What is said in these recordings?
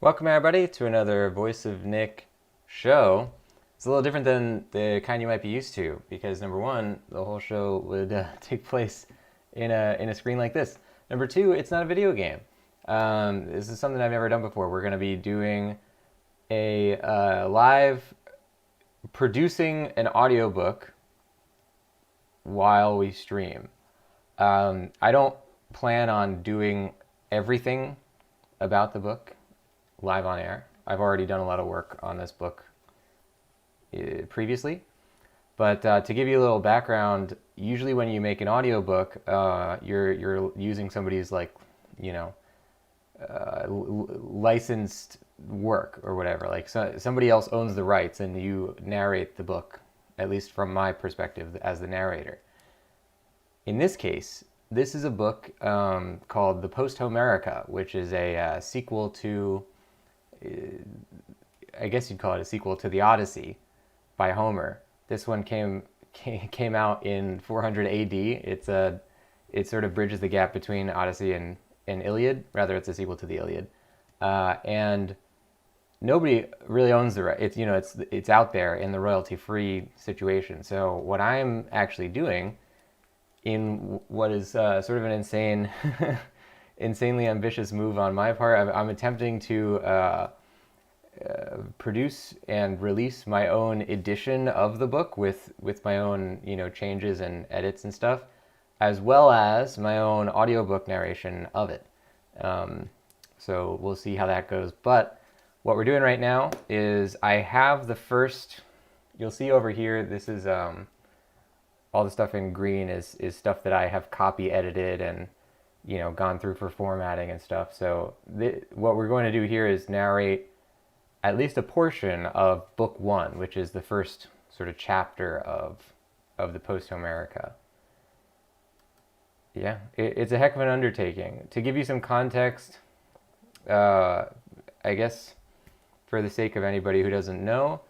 Welcome everybody to another Voice of Nick show. It's a little different than the kind you might be used to because number one, the whole show would take place in a screen like this. Number two, it's not a video game. This is something I've never done before. We're going to be doing a live producing an audiobook while we stream. I don't plan on doing everything about the book live on air. I've already done a lot of work on this book previously. But to give you a little background, usually when you make an audiobook, you're using somebody's licensed work or whatever. Like somebody else owns the rights and you narrate the book, at least from my perspective as the narrator. In this case, this is a book called The Posthomerica, which is a sequel to, I guess you'd call it a sequel to the Odyssey by Homer. This one came out in 400 AD. It sort of bridges the gap between Odyssey and Iliad. Rather, it's a sequel to the Iliad, and nobody really owns the right. It's out there in the royalty-free situation. So what I'm actually doing, in what is sort of an insanely ambitious move on my part, I'm attempting to produce and release my own edition of the book with my own changes and edits and stuff, as well as my own audiobook narration of it. So we'll see how that goes. But what we're doing right now is I have the first. You'll see over here. This is all the stuff in green is stuff that I have copy edited and gone through for formatting and stuff. So what we're going to do here is narrate at least a portion of book one, which is the first sort of chapter of the Posthomerica. Yeah, it's a heck of an undertaking. To give you some context, I guess for the sake of anybody who doesn't know,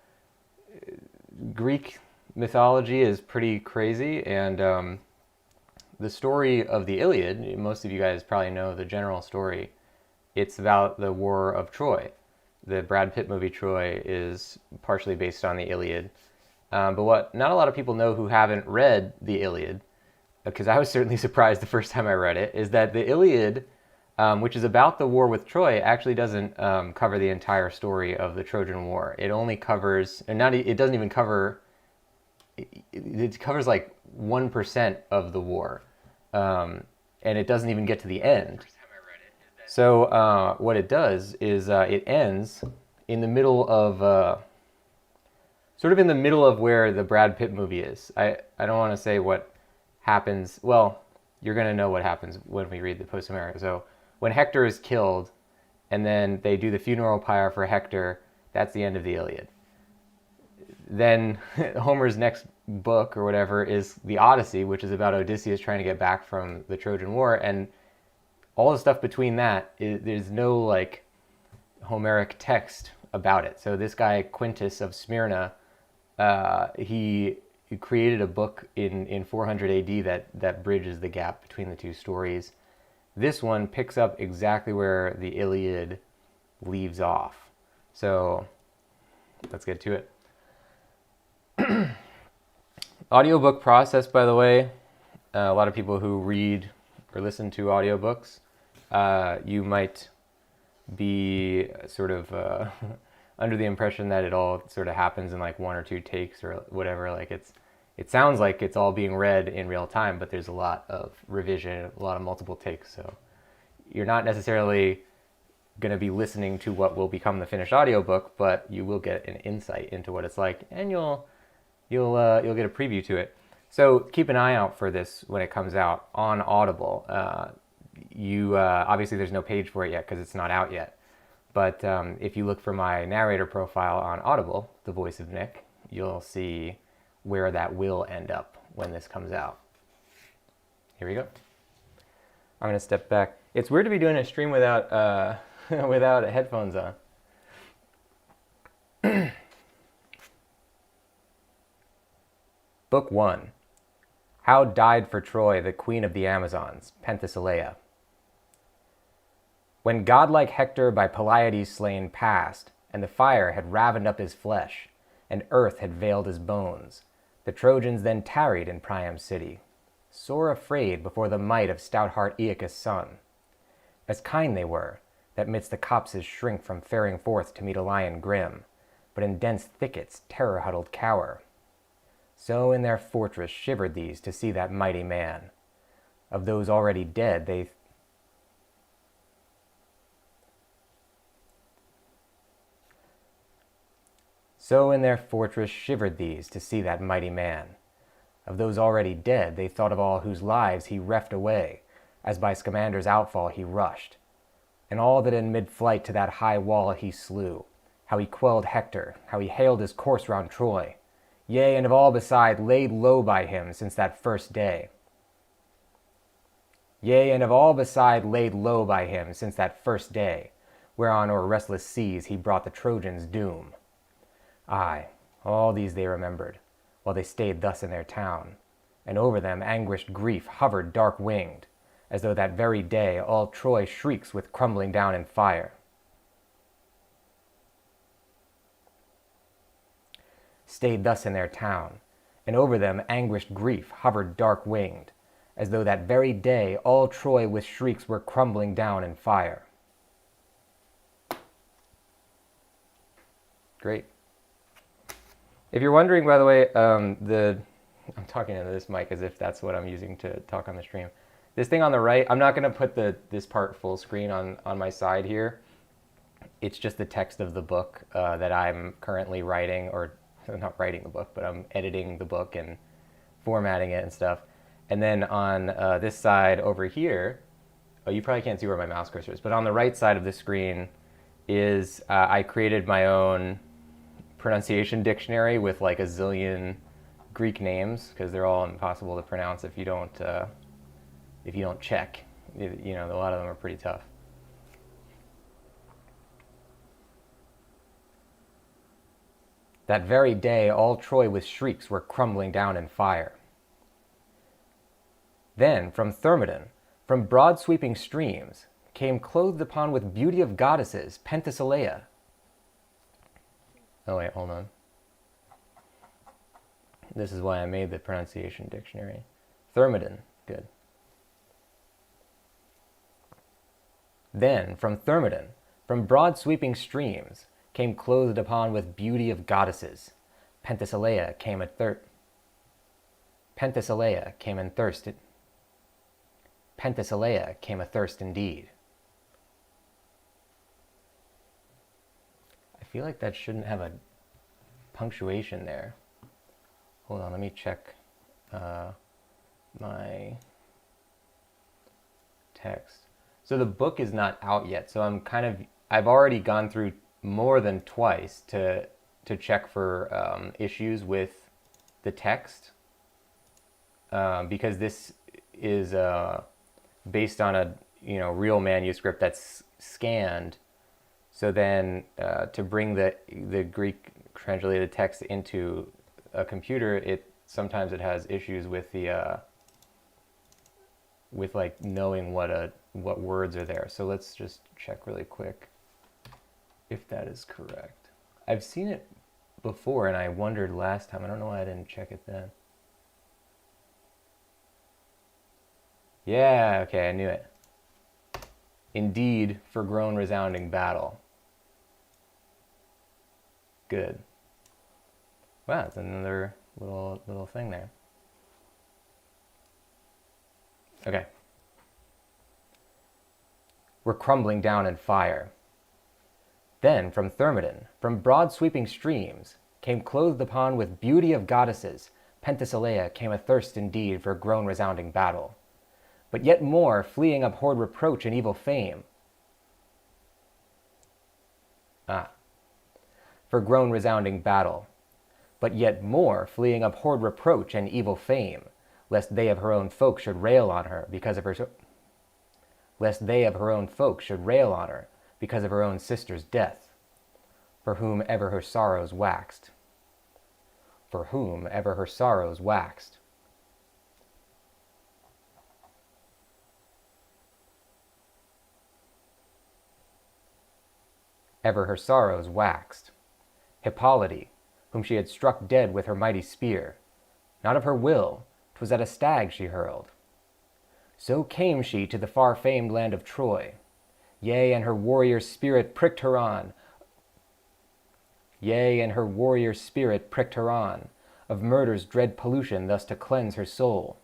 Greek mythology is pretty crazy, and the story of the Iliad, most of you guys probably know the general story. It's about the War of Troy. The Brad Pitt movie Troy is partially based on the Iliad. But what not a lot of people know who haven't read the Iliad, because I was certainly surprised the first time I read it, is that the Iliad, which is about the war with Troy, actually doesn't cover the entire story of the Trojan War. It only covers, it doesn't even cover, it covers like 1% of the war. And it doesn't even get to the end. So what it does is it ends in the middle of, sort of in the middle of where the Brad Pitt movie is. I don't want to say what happens. Well, you're going to know what happens when we read the Posthomerica. So when Hector is killed and then they do the funeral pyre for Hector, that's the end of the Iliad. Then Homer's next book or whatever is the Odyssey, which is about Odysseus trying to get back from the Trojan War. And all the stuff between that, there's no like Homeric text about it. So this guy Quintus of Smyrna, he created a book in 400 AD that bridges the gap between the two stories. This one picks up exactly where the Iliad leaves off. So let's get to it. Audiobook process, by the way, a lot of people who read or listen to audiobooks, you might be sort of under the impression that it all sort of happens in like one or two takes or whatever. Like it sounds like it's all being read in real time, but there's a lot of revision, a lot of multiple takes. So you're not necessarily going to be listening to what will become the finished audiobook, but you will get an insight into what it's like, and you'll get a preview to it. So keep an eye out for this when it comes out on Audible. Obviously there's no page for it yet because it's not out yet. But if you look for my narrator profile on Audible, The Voice of Nick, you'll see where that will end up when this comes out. Here we go. I'm going to step back. It's weird to be doing a stream without without headphones on. Book 1. How died for Troy the Queen of the Amazons, Penthesilea. When godlike Hector by Peliades slain passed, and the fire had ravined up his flesh, and earth had veiled his bones, the Trojans then tarried in Priam's city, sore afraid before the might of stout-heart Aeacus' son. As kine they were, that midst the copses shrink from faring forth to meet a lion grim, but in dense thickets terror-huddled cower. So in their fortress shivered these to see that mighty man. Of those already dead they So in their fortress shivered these to see that mighty man. Of those already dead they thought of all whose lives he reft away, as by Scamander's outfall he rushed, and all that in mid-flight to that high wall he slew, how he quelled Hector, how he haled his course round Troy, yea, and of all beside laid low by him since that first day. Yea, and of all beside laid low by him since that first day, whereon o'er restless seas he brought the Trojans doom. Aye, all these they remembered, while they stayed thus in their town, and over them anguished grief hovered dark-winged, as though that very day all Troy shrieks with crumbling down in fire. Stayed thus in their town, and over them anguished grief hovered dark-winged, as though that very day all Troy with shrieks were crumbling down in fire. Great. If you're wondering, by the way, I'm talking into this mic as if that's what I'm using to talk on the stream. This thing on the right, I'm not going to put this part full screen on my side here. It's just the text of the book that I'm currently writing, or not writing the book, but I'm editing the book and formatting it and stuff. And then on this side over here, oh, you probably can't see where my mouse cursor is, but on the right side of the screen is I created my own pronunciation dictionary with like a zillion Greek names, because they're all impossible to pronounce if you don't check. You know, a lot of them are pretty tough. That very day all Troy with shrieks were crumbling down in fire. Then from Thermodon, from broad sweeping streams, came clothed upon with beauty of goddesses Penthesilea. Oh wait, hold on. This is why I made the pronunciation dictionary. Thermodon, good. Then from Thermodon, from broad sweeping streams, came clothed upon with beauty of goddesses. Penthesilea came and thirsted. Penthesilea came athirst indeed. I feel like that shouldn't have a punctuation there. Hold on, let me check my text. So the book is not out yet, so I've already gone through more than twice to check for issues with the text, because this is based on a real manuscript that's scanned. So then to bring the Greek translated text into a computer, sometimes it has issues with the with like knowing what words are there. So let's just check really quick if that is correct. I've seen it before and I wondered last time. I don't know why I didn't check it then. Yeah, okay, I knew it. Indeed, for grown resounding battle. Good. Wow, it's another little thing there. Okay. We're crumbling down in fire. Then from Thermodon, from broad sweeping streams, came clothed upon with beauty of goddesses, Penthesilea came athirst indeed for grown resounding battle. But yet more, fleeing abhorred reproach and evil fame. For grown resounding battle. But yet more, fleeing abhorred reproach and evil fame, lest they of her own folk should rail on her because of her own sister's death, for whom ever her sorrows waxed. ever her sorrows waxed. Hippolyte, whom she had struck dead with her mighty spear, not of her will, 'twas at a stag she hurled. So came she to the far-famed land of Troy. Yea, and her warrior spirit pricked her on. Yea, and her warrior spirit pricked her on, of murder's dread pollution thus to cleanse her soul.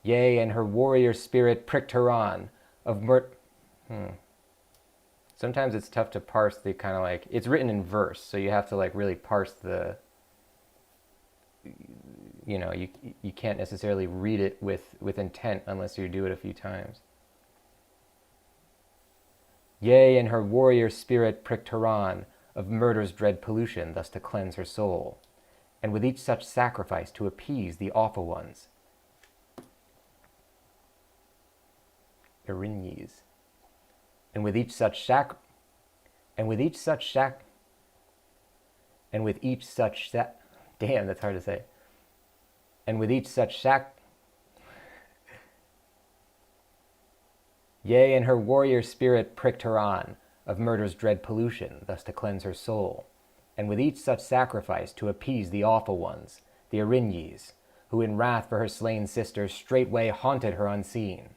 Yea, and her warrior spirit pricked her on, of Sometimes it's tough to parse the kind of like, it's written in verse, so you have to like really parse the, you can't necessarily read it with intent unless you do it a few times. Yea, and her warrior spirit pricked her on, of murder's dread pollution thus to cleanse her soul, and with each such sacrifice to appease the awful ones. Erinyes. And with each such damn, that's hard to say. And with each such Yea, and her warrior spirit pricked her on, of murder's dread pollution, thus to cleanse her soul, and with each such sacrifice to appease the awful ones, the Erinyes, who in wrath for her slain sister straightway haunted her unseen.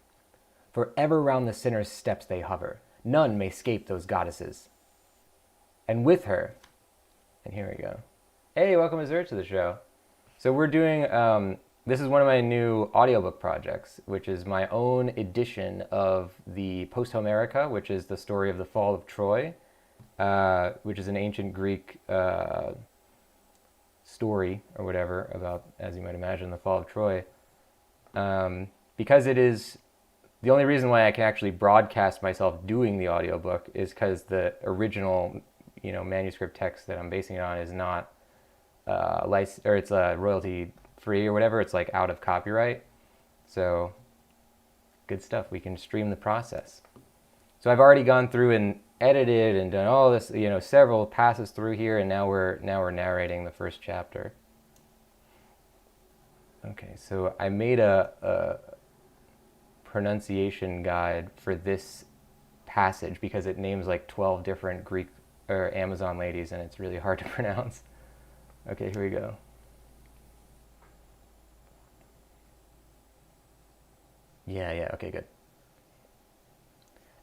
For ever round the sinner's steps they hover, none may scape those goddesses. And with her, and here we go. Hey, welcome Azur to the show. So we're doing, this is one of my new audiobook projects, which is my own edition of the Posthomerica, which is the story of the fall of Troy, which is an ancient Greek story or whatever about, as you might imagine, the fall of Troy. Because it is, the only reason why I can actually broadcast myself doing the audiobook is because the original, manuscript text that I'm basing it on is not it's royalty free or whatever. It's like out of copyright. So good stuff. We can stream the process. So I've already gone through and edited and done all this, several passes through here, and now we're narrating the first chapter. Okay, so I made a pronunciation guide for this passage because it names like 12 different Greek or Amazon ladies, and it's really hard to pronounce. Okay, here we go. Yeah, okay, good.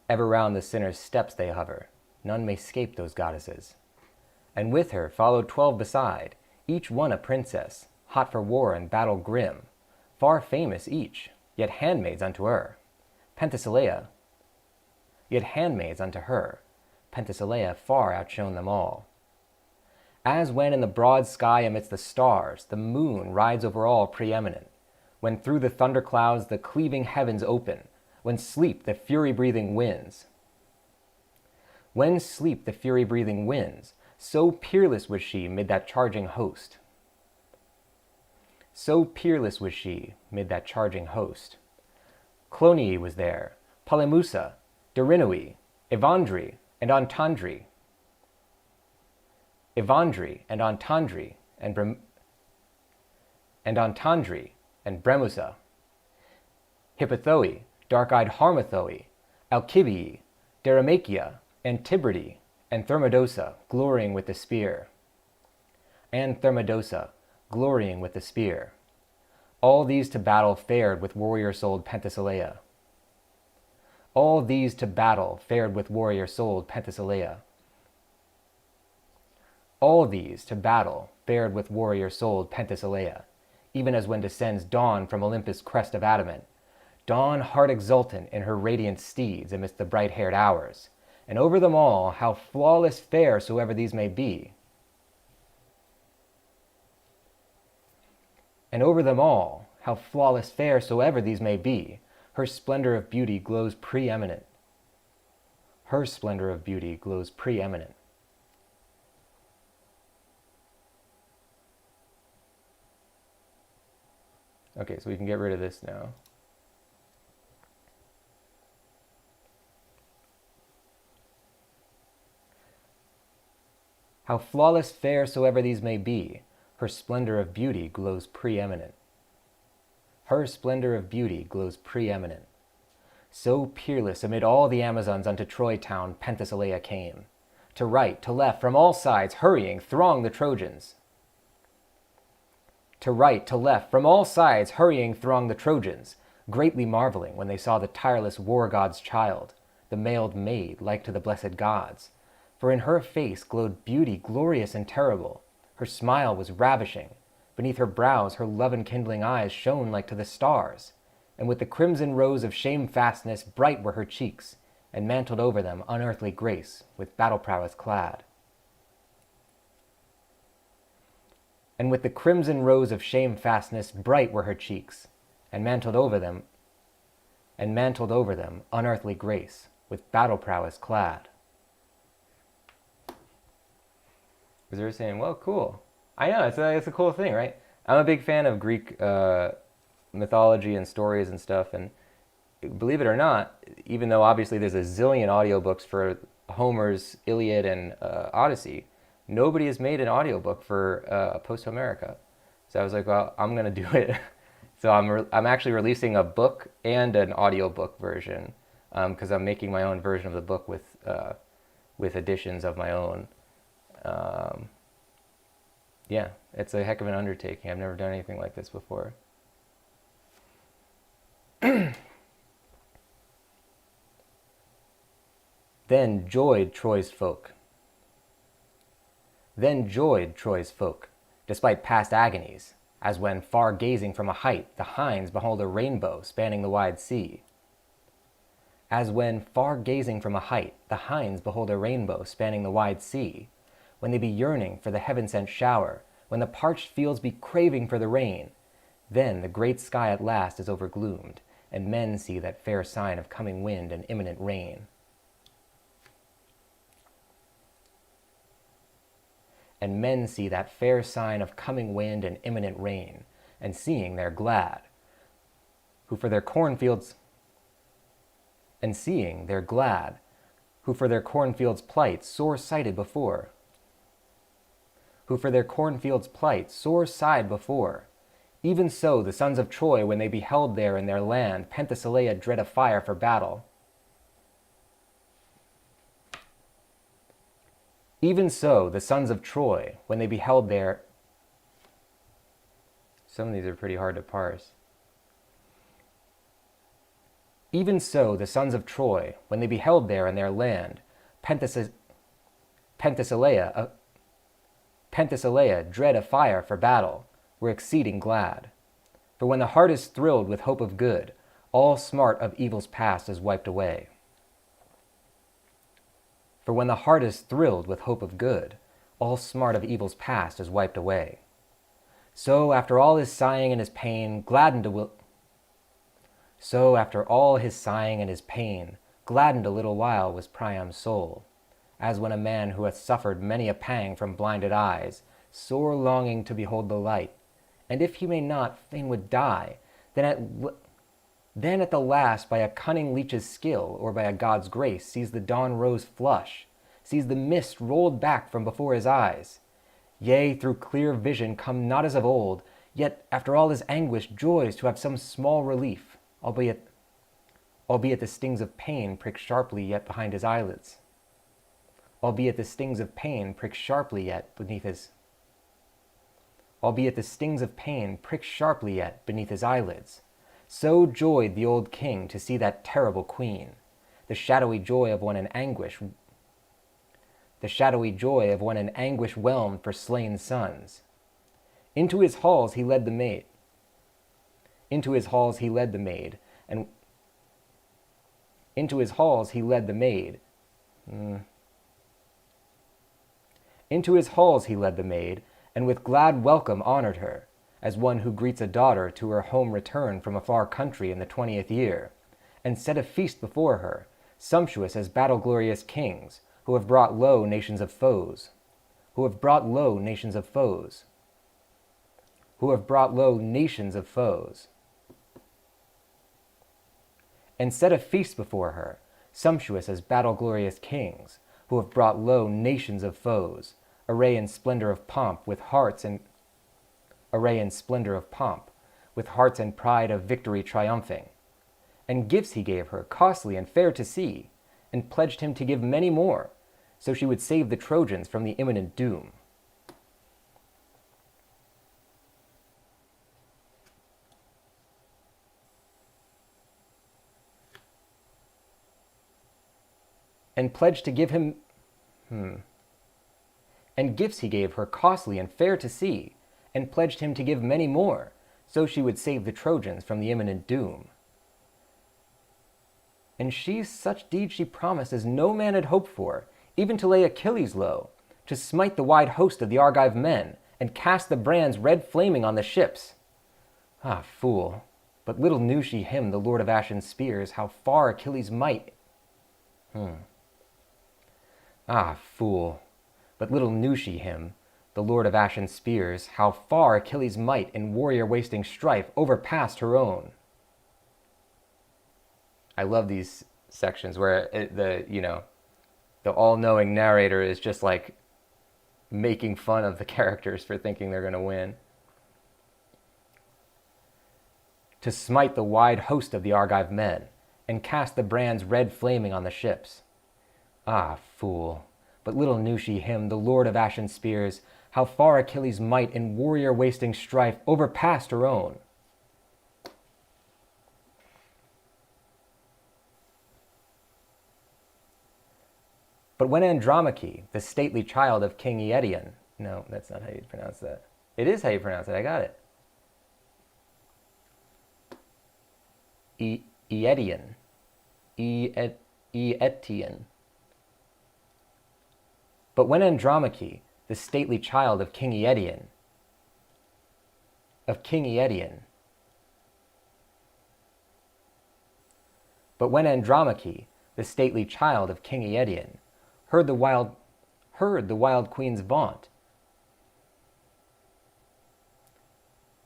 Ever round the sinner's steps they hover, none may scape those goddesses. And with her followed 12 beside, each one a princess, hot for war and battle grim, far famous each, yet handmaids unto her. Penthesilea, yet handmaids unto her. Penthesilea far outshone them all. As when in the broad sky amidst the stars the moon rides over all preeminent, when through the thunderclouds the cleaving heavens open, when sleep the fury-breathing winds. When sleep the fury-breathing winds, so peerless was she mid that charging host. So peerless was she mid that charging host. Clonee was there, Polemusa, Derinoe, Evandri, and Antandri. Evandri and Antandri and Bremusa. Hippothoe, dark-eyed Harmathoe, Alcibii, Deromachia, and Tibride, and Thermodosa, glorying with the spear. All these to battle fared with warrior-souled Penthesilea. All these to battle fared with warrior-souled Penthesilea. All these to battle fared with warrior-souled Penthesilea, even as when descends dawn from Olympus' crest of adamant, dawn heart exultant in her radiant steeds amidst the bright-haired hours, and over them all, how flawless fair soever these may be. And over them all, how flawless fair soever these may be, her splendor of beauty glows preeminent. Her splendor of beauty glows preeminent. Okay, so we can get rid of this now. How flawless fair soever these may be, her splendor of beauty glows preeminent. Her splendor of beauty glows preeminent. So peerless amid all the Amazons unto Troy town Penthesilea came. To right, to left, from all sides, hurrying, throng the Trojans. To right, to left, from all sides, hurrying, throng the Trojans, greatly marveling when they saw the tireless war god's child, the mailed maid like to the blessed gods. For in her face glowed beauty glorious and terrible. Her smile was ravishing. Beneath her brows her love-enkindling eyes shone like to the stars. And with the crimson rose of shamefastness bright were her cheeks, and mantled over them unearthly grace, with battle prowess clad. And with the crimson rose of shamefastness bright were her cheeks, and mantled over them unearthly grace, with battle prowess clad. Because they're saying, well, cool. I know, it's a cool thing, right? I'm a big fan of Greek mythology and stories and stuff, and believe it or not, even though obviously there's a zillion audiobooks for Homer's Iliad and Odyssey, nobody has made an audiobook for Posthomerica. So I was like, well, I'm going to do it. So I'm actually releasing a book and an audiobook version, because I'm making my own version of the book with additions of my own. Yeah, it's a heck of an undertaking. I've never done anything like this before. Then joyed Troy's folk. Then joyed Troy's folk, despite past agonies, as when, far gazing from a height, the hinds behold a rainbow spanning the wide sea. As when, far gazing from a height, the hinds behold a rainbow spanning the wide sea, when they be yearning for the heaven-sent shower, when the parched fields be craving for the rain, then the great sky at last is overgloomed, and men see that fair sign of coming wind and imminent rain. And men see that fair sign of coming wind and imminent rain, and seeing they're glad, who for their cornfields plight sore sighted before, even so the sons of Troy, when they beheld there in their land Penthesilea dread of fire for battle, even so the sons of Troy, when they beheld their... Some of these are pretty hard to parse. Even so the sons of Troy, when they beheld there in their land Penthesilea dread of fire for battle, were exceeding glad. For when the heart is thrilled with hope of good, all smart of evils past is wiped away. For when the heart is thrilled with hope of good, all smart of evils past is wiped away. So after all his sighing and his pain, gladdened a little while was Priam's soul, as when a man who hath suffered many a pang from blinded eyes, sore longing to behold the light, and if he may not, fain would die, then at the last by a cunning leech's skill, or by a god's grace, sees the dawn rose flush, sees the mist rolled back from before his eyes. Yea, through clear vision come not as of old, yet after all his anguish joys to have some small relief, albeit the stings of pain prick sharply yet behind his eyelids. Albeit the stings of pain prick sharply yet beneath his eyelids. So joyed the old king to see that terrible queen, the shadowy joy of one in anguish whelmed for slain sons. Into his halls he led the maid, and with glad welcome honored her, as one who greets a daughter to her home returned from a far country in the 20th year, and set a feast before her, sumptuous as battle-glorious kings, who have brought low nations of foes. And set a feast before her, sumptuous as battle-glorious kings, who have brought low nations of foes, array in splendor of pomp, with hearts and pride of victory triumphing. And gifts he gave her, costly and fair to see, and pledged him to give many more, so she would save the Trojans from the imminent doom. And pledged to give him... And gifts he gave her, costly and fair to see, and pledged him to give many more, so she would save the Trojans from the imminent doom. And such deeds she promised as no man had hoped for, even to lay Achilles low, to smite the wide host of the Argive men, and cast the brands red flaming on the ships. Ah, fool! But little knew she him, the lord of ashen spears, how far Achilles might... Ah, fool! But little knew she him, the lord of ashen spears, how far Achilles' might in warrior-wasting strife overpassed her own. I love these sections where the all-knowing narrator is just like making fun of the characters for thinking they're going to win. To smite the wide host of the Argive men, and cast the brands red flaming on the ships. Ah, fool! But little knew she him, the lord of ashen spears, how far Achilles' might in warrior-wasting strife overpassed her own. But when Andromache, the stately child of King Aetion... No, that's not how you pronounce that. It is how you pronounce it, I got it. Aetion. Aetion. But when Andromache, the stately child of King Aetion... But when Andromache, the stately child of King Aetion, heard the wild queen's vaunt.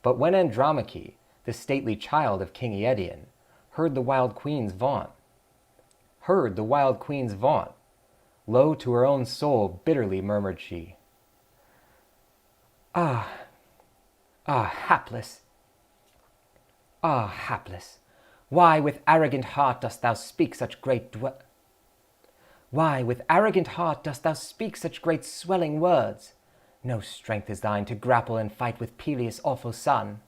But when Andromache, the stately child of King Aetion, heard the wild queen's vaunt, low to her own soul bitterly murmured she, Ah, hapless! Ah, hapless! Why with arrogant heart dost thou speak such great swelling words? No strength is thine to grapple and fight with Peleus' awful son.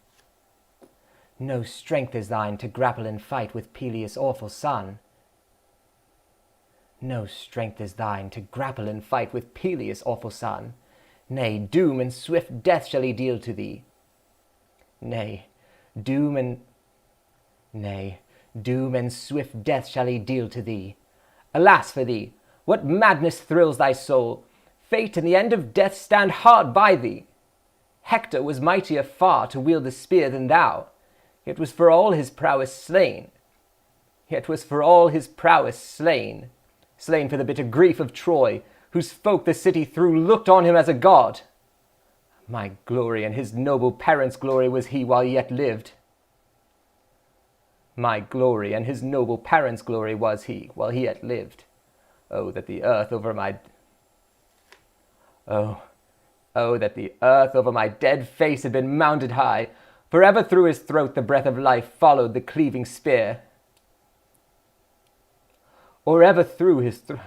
No strength is thine to grapple and fight with Peleus' awful son. No strength is thine to grapple and fight with Peleus' awful son. Nay, doom and swift death shall he deal to thee. Nay, doom and swift death shall he deal to thee. Alas for thee! What madness thrills thy soul? Fate and the end of death stand hard by thee. Hector was mightier far to wield the spear than thou, yet was for all his prowess slain. Slain for the bitter grief of Troy, whose folk the city through looked on him as a god. My glory and his noble parents' glory was he while he yet lived. My glory and his noble parents' glory was he while he yet lived. Oh, that the earth over my... Oh, that the earth over my dead face had been mounted high, for ever through his throat the breath of life followed the cleaving spear. Or ever through his throat...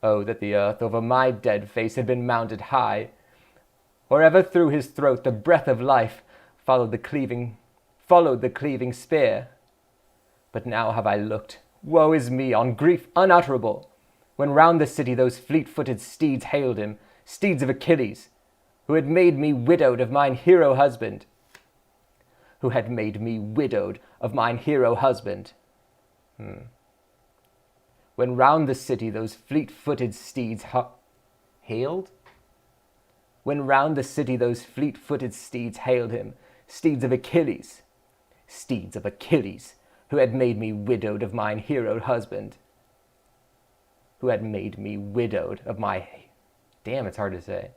Oh, that the earth over my dead face had been mounted high, or ever through his throat the breath of life followed the cleaving spear. But now have I looked, woe is me, on grief unutterable, when round the city those fleet-footed steeds hailed him, steeds of Achilles, who had made me widowed of mine hero husband. When round the city those fleet-footed steeds hailed? When round the city those fleet-footed steeds hailed him, steeds of Achilles, who had made me widowed of mine hero husband. Damn, it's hard to say.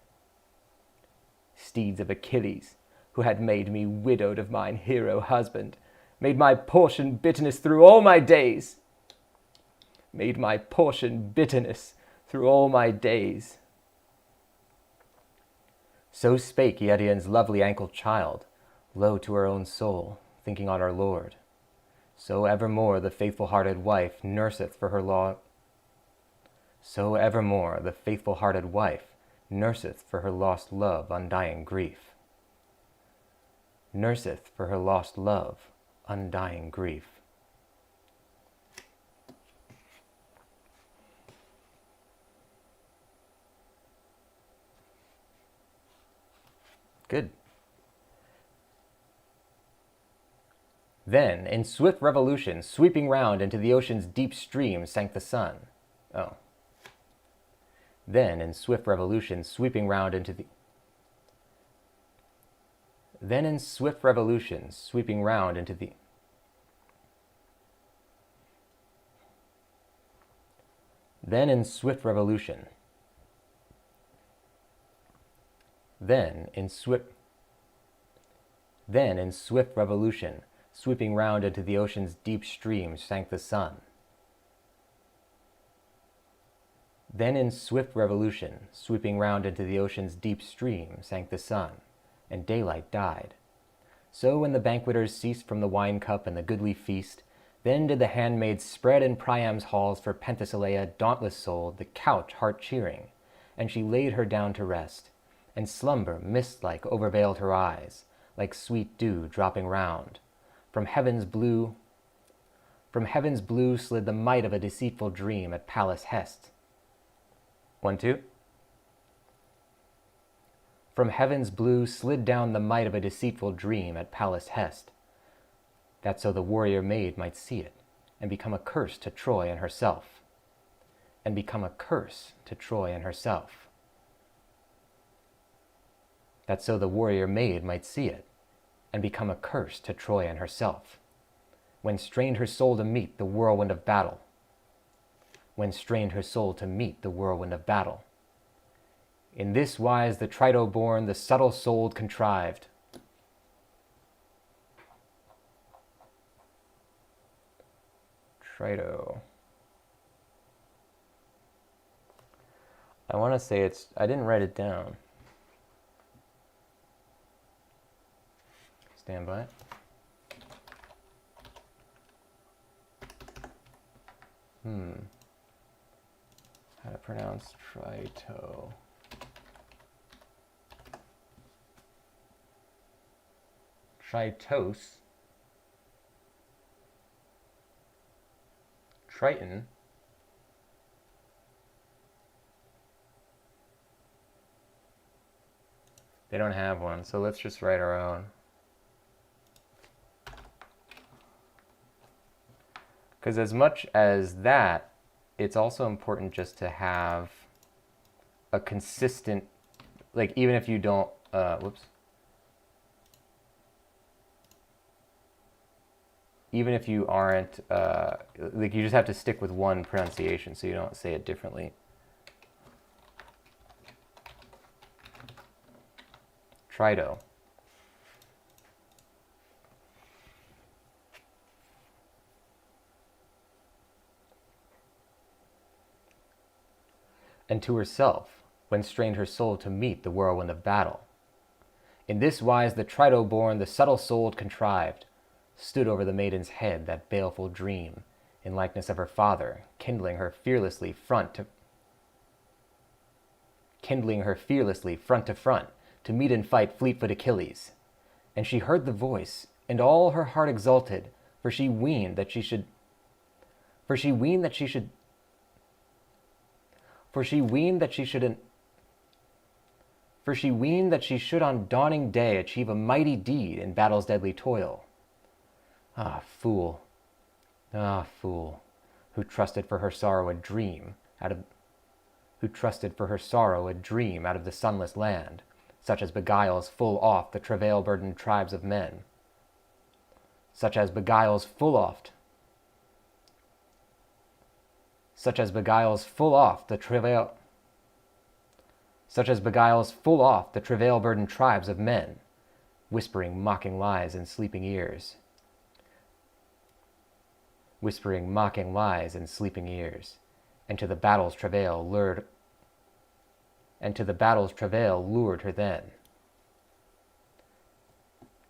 Steeds of Achilles, who had made me widowed of mine hero husband, made my portion bitterness through all my days. So spake Aetion's lovely ankled child, low to her own soul, thinking on our Lord. So evermore the faithful-hearted wife nurseth for her law. So evermore the faithful-hearted wife nurseth for her lost love undying grief. Nurseth for her lost love undying grief. Good. Then, in swift revolution, sweeping round into the ocean's deep stream, sank the sun. Oh. Then, in swift revolution, sweeping round into the... Then, in swift revolution, sweeping round into the... Then, in swift revolution... Then, in swift revolution, sweeping round into the ocean's deep stream, sank the sun. Then in swift revolution, sweeping round into the ocean's deep stream, sank the sun, and daylight died. So when the banqueters ceased from the wine cup and the goodly feast, then did the handmaids spread in Priam's halls for Penthesilea, dauntless-souled, the couch heart-cheering, and she laid her down to rest, and slumber mist-like overveiled her eyes, like sweet dew dropping round. From heaven's blue slid the might of a deceitful dream at Pallas Hest. 1, 2. From heaven's blue slid down the might of a deceitful dream at Pallas Hest, that so the warrior maid might see it, and become a curse to Troy and herself. And become a curse to Troy and herself. That so the warrior maid might see it, and become a curse to Troy and herself, when strained her soul to meet the whirlwind of battle. When strained her soul to meet the whirlwind of battle. In this wise the Trito-born, the subtle-souled contrived. Trito. I want to say it's... I didn't write it down. Stand by. How to pronounce Trito? Tritos. Triton. They don't have one, so let's just write our own. Because as much as that, it's also important just to have a consistent, like even if you don't, even if you aren't, like you just have to stick with one pronunciation so you don't say it differently. Trito. And to herself, when strained her soul to meet the whirlwind of battle. In this wise the Trito-born, the subtle-souled contrived, stood over the maiden's head that baleful dream, in likeness of her father, kindling her fearlessly front to front, to meet and fight fleet-foot Achilles. And she heard the voice, and all her heart exulted, for she weened that she should on dawning day achieve a mighty deed in battle's deadly toil. Ah, fool, who trusted for her sorrow a dream out of the sunless land, such as beguiles full oft the travail-burdened tribes of men. Such as beguiles full oft the travail-burdened tribes of men, whispering mocking lies in sleeping ears. And to the battle's travail lured her then.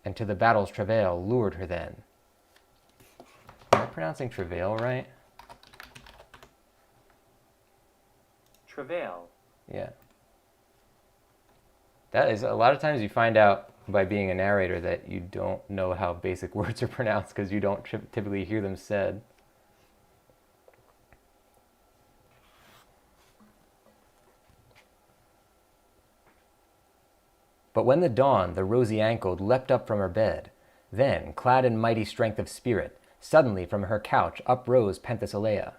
and to the battle's travail lured her then. Am I pronouncing travail right? Travail. Yeah. That is, a lot of times you find out by being a narrator that you don't know how basic words are pronounced because you don't typically hear them said. But when the dawn, the rosy-ankled, leapt up from her bed, then, clad in mighty strength of spirit, suddenly from her couch uprose Penthesilea.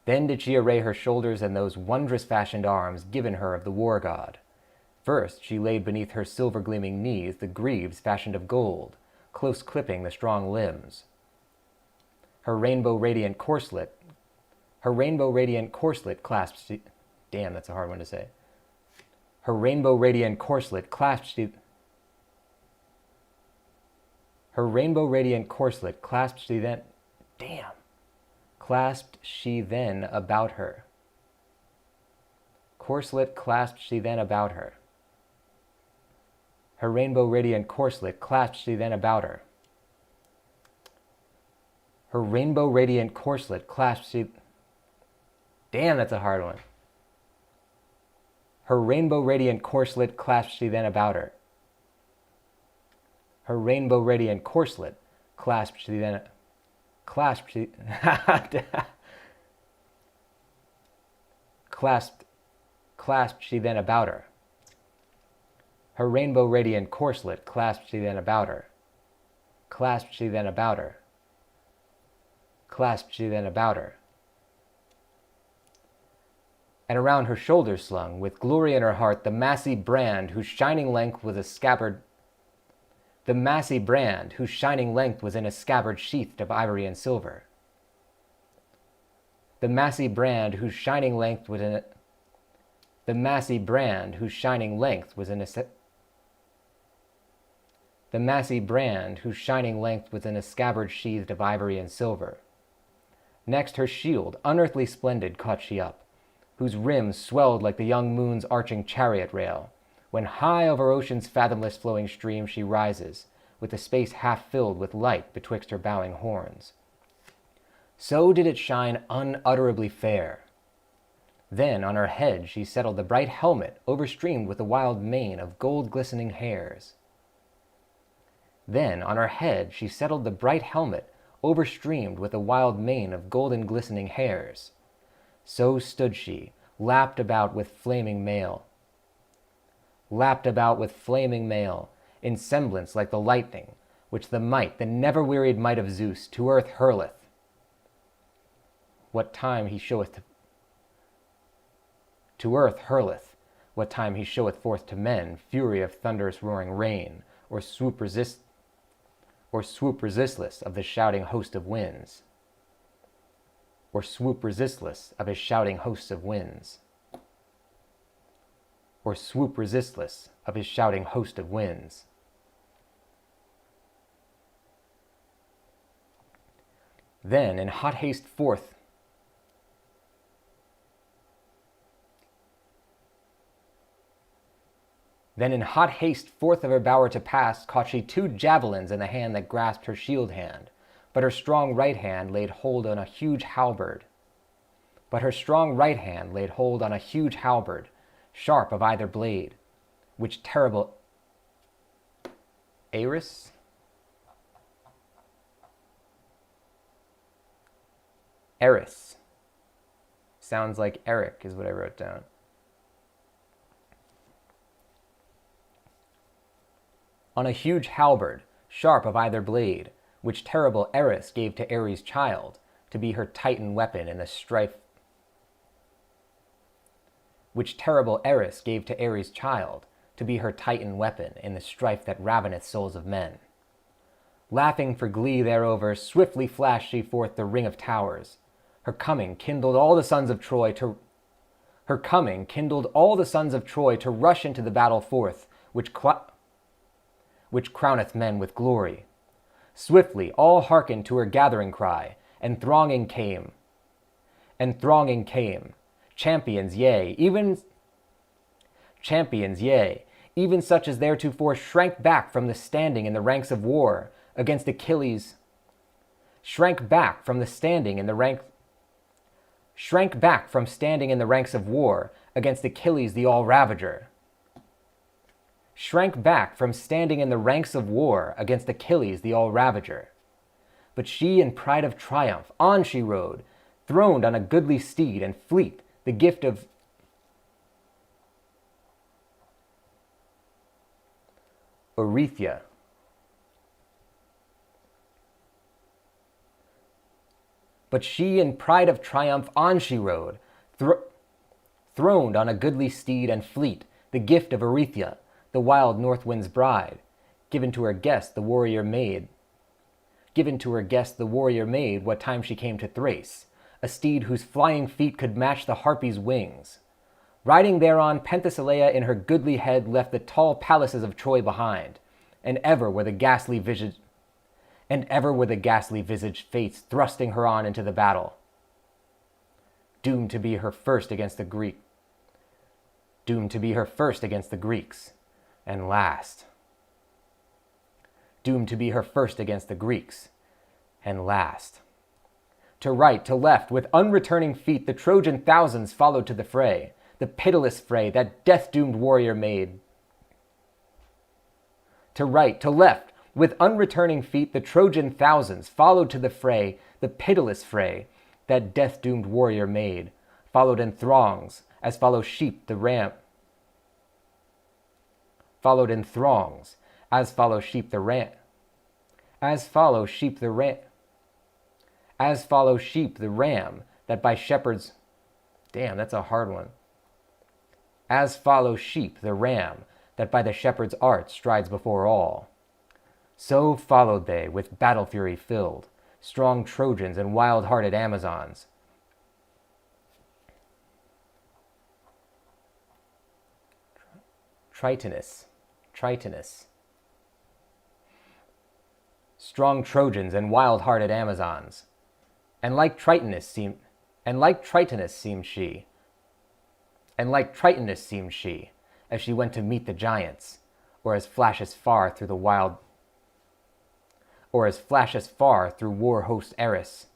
Then did she array her shoulders and those wondrous-fashioned arms given her of the war-god. First she laid beneath her silver-gleaming knees the greaves fashioned of gold, close clipping the strong limbs. Her rainbow-radiant corslet clasped... Damn, that's a hard one to say. Her rainbow-radiant corslet clasped she then about her. Corslet clasped she then about her. Her rainbow-radiant corslet clasped she then about her. Her rainbow-radiant corslet clasped she... Damn, that's a hard one. Her rainbow-radiant corslet clasped she then about her. Her rainbow-radiant corslet clasped she then... Clasped she... clasped she then about her. Her rainbow-radiant corslet clasped she then about her. Clasped she then about her. Clasped she then about her. And around her shoulders slung, with glory in her heart, the massy brand whose shining length was a scabbard. The massy brand whose shining length was in a scabbard sheathed of ivory and silver. The massy brand whose shining length was in a... The massy brand whose shining length was in a... The massy brand whose shining length was in a scabbard sheathed of ivory and silver. Next her shield, unearthly splendid, caught she up, whose rim swelled like the young moon's arching chariot rail, when high over ocean's fathomless flowing stream she rises, with the space half filled with light betwixt her bowing horns. So did it shine unutterably fair. Then on her head she settled the bright helmet, overstreamed with a wild mane of gold-glistening hairs. Then on her head she settled the bright helmet, overstreamed with a wild mane of golden glistening hairs. So stood she, lapped about with flaming mail. Lapped about with flaming mail, in semblance like the lightning, which the never-wearied might of Zeus to earth hurleth. What time he showeth to earth hurleth, what time he showeth forth to men fury of thunderous roaring rain, or swoop resistless of the shouting host of winds. Or swoop resistless of his shouting hosts of winds. Or swoop resistless of his shouting host of winds. Then in hot haste forth of her bower to pass, caught she 2 javelins in the hand that grasped her shield hand, but her strong right hand laid hold on a huge halberd. Sharp of either blade, which terrible Eris? Eris. Sounds like Eric is what I wrote down. On a huge halberd, sharp of either blade, which terrible Eris gave to Ares' child, to be her Titan weapon in the strife. Which terrible Eris gave to Ares' child, to be her Titan weapon in the strife that raveneth souls of men. Laughing for glee thereover, swiftly flashed she forth the ring of towers. Her coming kindled all the sons of Troy to rush into the battle forth, which crowneth men with glory. Swiftly all hearkened to her gathering cry, and thronging came. Champions, yea, even such as theretofore shrank back from the standing in the ranks of war against Achilles, shrank back from standing in the ranks of war against Achilles the all-ravager. Shrank back from standing in the ranks of war against Achilles the all-ravager. But she in pride of triumph on she rode, throned on a goodly steed and fleet, the gift of Oreithyia. But she in pride of triumph on she rode, throned on a goodly steed and fleet, the gift of Oreithyia, the wild north wind's bride, given to her guest the warrior maid. Given to her guest the warrior maid what time she came to Thrace, a steed whose flying feet could match the harpy's wings. Riding thereon, Penthesilea in her goodly head left the tall palaces of Troy behind, and ever were the ghastly visaged fates thrusting her on into the battle, doomed to be her first against the Greeks, and last. Doomed to be her first against the Greeks, and last. To right, to left, with unreturning feet, the Trojan thousands followed to the fray, the pitiless fray that death-doomed warrior made. To right, to left, with unreturning feet, the Trojan thousands followed to the fray, the pitiless fray that death-doomed warrior made, followed in throngs, as follow sheep the ram. Followed in throngs, as follow sheep the ram. As follow sheep the ram. As follow sheep the ram that by shepherds. Damn, that's a hard one. As follow sheep the ram that by the shepherd's art strides before all. So followed they with battle fury filled, strong Trojans and wild-hearted Amazons. Tritonus. Strong Trojans and wild-hearted Amazons. And like Tritonus seemed she, as she went to meet the giants, or as flashes far through war host Eris.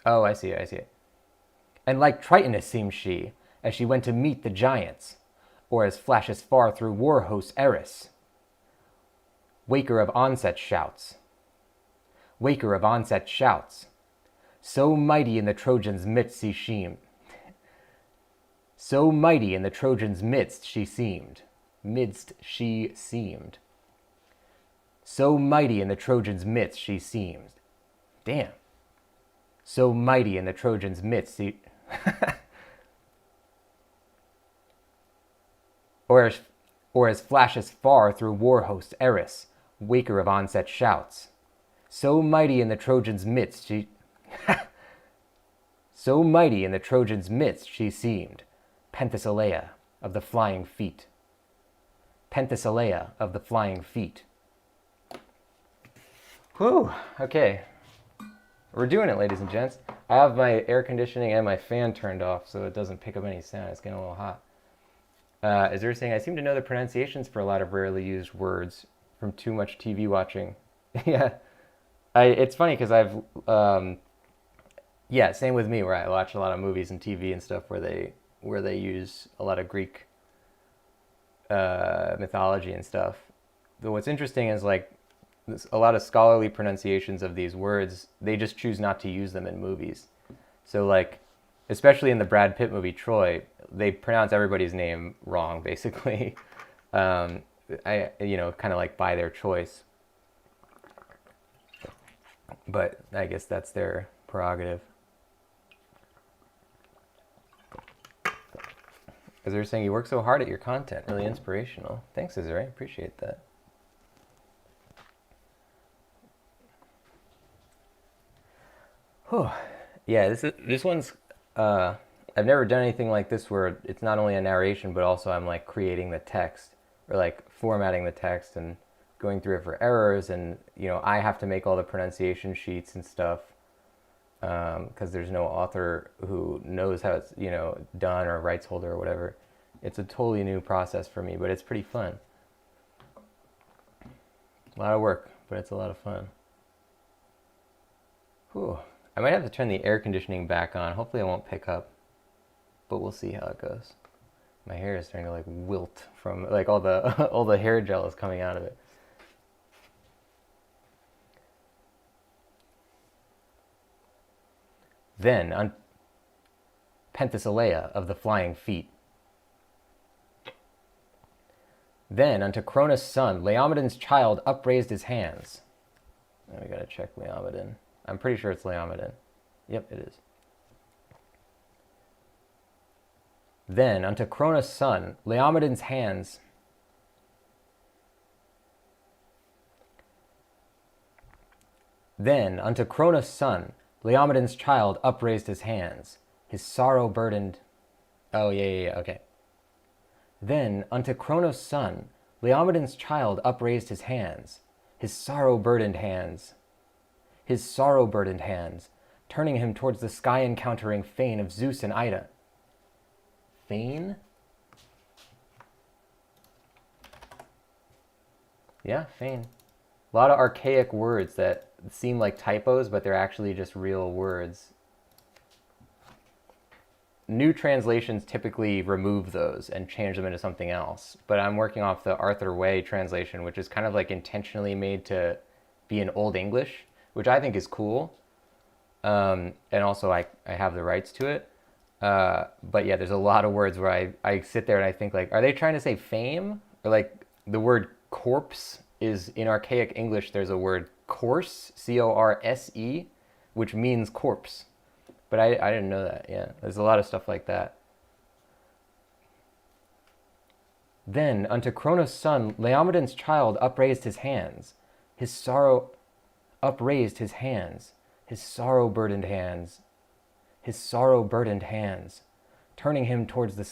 Oh, I see. And like Tritonus seemed she, as she went to meet the giants, or as flashes far through war host Eris. Waker of onset shouts. So mighty in the Trojans' midst she seemed. So mighty in the Trojans' midst she seemed. So mighty in the Trojans' midst she seemed. Damn. So mighty in the Trojans' midst she... or as flashes far through war host Eris, waker of onset shouts. So mighty in the Trojans' midst she... So mighty in the Trojans' midst she seemed, Penthesilea of the flying feet. Whew, okay. We're doing it, ladies and gents. I have my air conditioning and my fan turned off so it doesn't pick up any sound. It's getting a little hot. Azure saying, I seem to know the pronunciations for a lot of rarely used words from too much TV watching. Yeah. It's funny because I've... yeah, same with me where I watch a lot of movies and TV and stuff where they use a lot of Greek mythology and stuff. But what's interesting is like a lot of scholarly pronunciations of these words, they just choose not to use them in movies. So like, especially in the Brad Pitt movie Troy, they pronounce everybody's name wrong basically. Kind of like by their choice. But I guess that's their prerogative. Because they're saying you work so hard at your content, really inspirational. Thanks, Azure, I appreciate that. Whew. Yeah, this one's. I've never done anything like this where it's not only a narration, but also I'm like creating the text or like formatting the text and going through it for errors, and I have to make all the pronunciation sheets and stuff. because there's no author who knows how it's, done, or rights holder or whatever. It's a totally new process for me, but it's pretty fun. A lot of work, but it's a lot of fun. Whew. I might have to turn the air conditioning back on. Hopefully it won't pick up, but we'll see how it goes. My hair is starting to like wilt from like all the all the hair gel is coming out of it. Then on Penthesilea of the flying feet. Then unto Cronus' son, Laomedon's child upraised his hands. Oh, we gotta check Laomedon. I'm pretty sure it's Laomedon. Yep, it is. Then unto Cronus' son, Laomedon's hands. Then unto Cronus' son, Laomedon's child upraised his hands, his sorrow burdened. Oh, yeah, okay. Then unto Cronus' son, Laomedon's child upraised his hands, his sorrow burdened hands, turning him towards the sky encountering fane of Zeus and Ida. Fane? Yeah, fane. A lot of archaic words that seem like typos, but they're actually just real words. New translations typically remove those and change them into something else, but I'm working off the Arthur Way translation, which is kind of like intentionally made to be in Old English, which I think is cool. And also I have the rights to it. But yeah, there's a lot of words where I sit there and I think like, are they trying to say fame? Or like the word corpse is in archaic English, there's a word corse, C-O-R-S-E, which means corpse. But I didn't know that, yeah. There's a lot of stuff like that. Then unto Cronus' son, Laomedon's child upraised his hands, his sorrow burdened hands, turning him towards the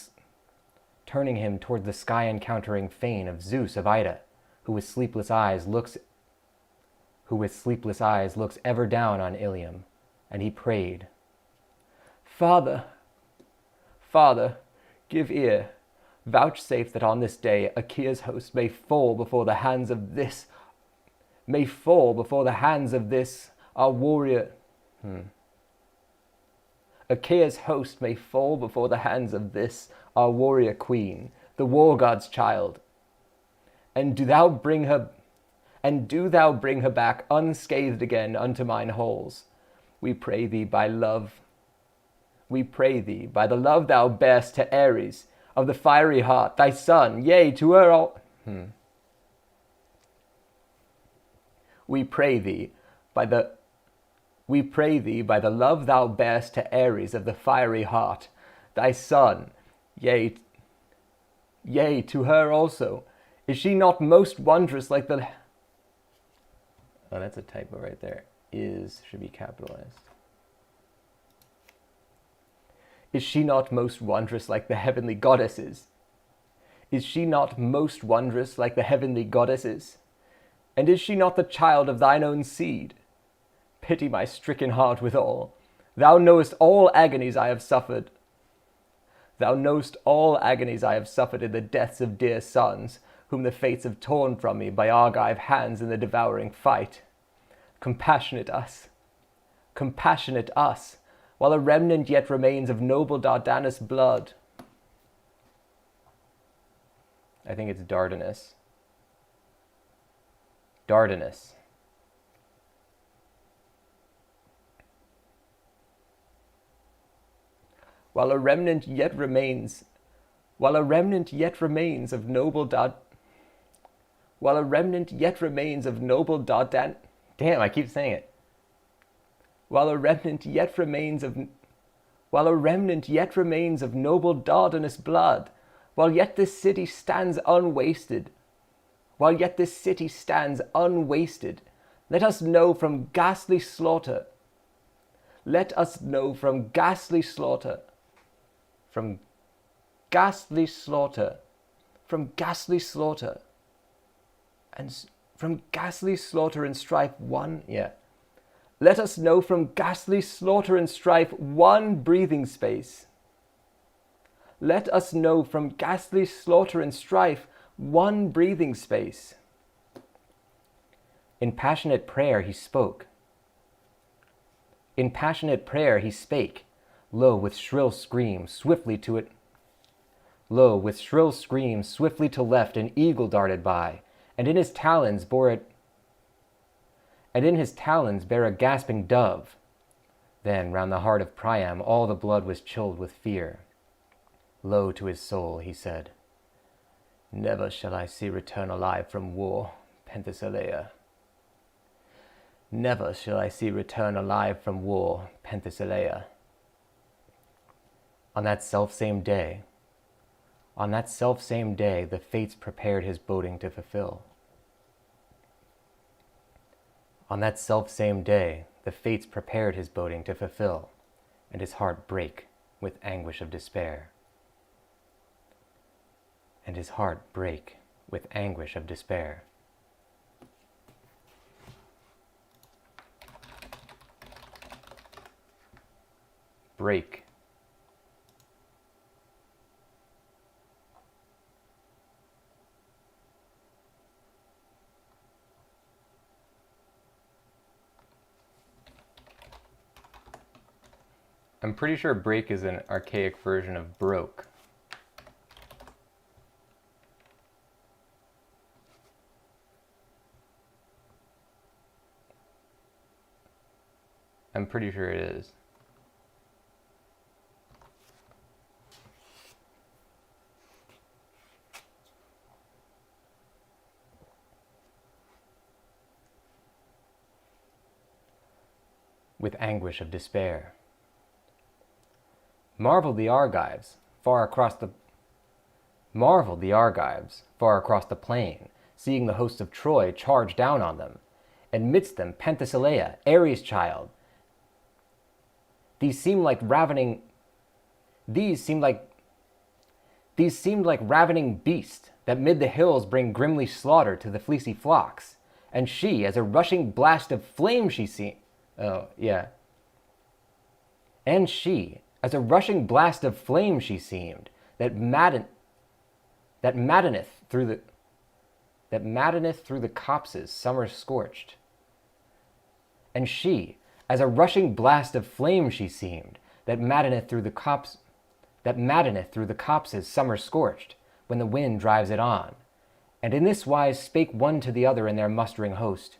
sky encountering fane of Zeus of Ida, who with sleepless eyes looks ever down on Ilium, and he prayed, Father, give ear, vouchsafe that on this day Achaea's host may fall before the hands of this, our warrior. Achaea's host may fall before the hands of this, our warrior queen, the war god's child. And do thou bring her back unscathed again unto mine halls. We pray thee by the love thou bearest to Ares of the fiery heart, thy son, yea, to her all. We pray thee by the love thou bearest to Ares of the fiery heart, thy son, yea, to her also. Is she not most wondrous like the... Oh, that's a typo right there. Is should be capitalized. Is she not most wondrous like the heavenly goddesses? And is she not the child of thine own seed? Pity my stricken heart withal. Thou knowest all agonies I have suffered. In the deaths of dear sons, whom the fates have torn from me by Argive hands in the devouring fight. Compassionate us, while a remnant yet remains of noble Dardanus blood. I think it's Dardanus. While a remnant yet remains of noble Dardan. Damn, I keep saying it. While a remnant yet remains of noble Dardanus blood, while yet this city stands unwasted, let us know from ghastly slaughter, and strife let us know from ghastly slaughter and strife one breathing space. Let us know from ghastly slaughter and strife one breathing space. In passionate prayer he spoke. In passionate prayer he spake. Lo, with shrill scream, swiftly to it. Lo, with shrill scream, swiftly to left, an eagle darted by, and in his talons bore it. And in his talons bare a gasping dove. Then round the heart of Priam all the blood was chilled with fear. Low to his soul he said, Never shall I see return alive from war, Penthesilea. Never shall I see return alive from war, Penthesilea. On that selfsame day, the fates prepared his boding to fulfill. On that selfsame day, the fates prepared his boding to fulfill, and his heart brake with anguish of despair. And his heart brake with anguish of despair. Break. I'm pretty sure break is an archaic version of broke. I'm pretty sure it is. With anguish of despair. Marveled the Argives far across the plain, seeing the host of Troy charge down on them, and midst them Penthesilea, Ares' child. These seemed like ravening beasts that mid the hills bring grimly slaughter to the fleecy flocks, and she, as a rushing blast of flame she seemed. And she, as a rushing blast of flame she seemed, that maddeneth through the copses summer scorched. And she, as a rushing blast of flame she seemed, that maddeneth through the copses summer scorched, when the wind drives it on. And in this wise spake one to the other in their mustering host,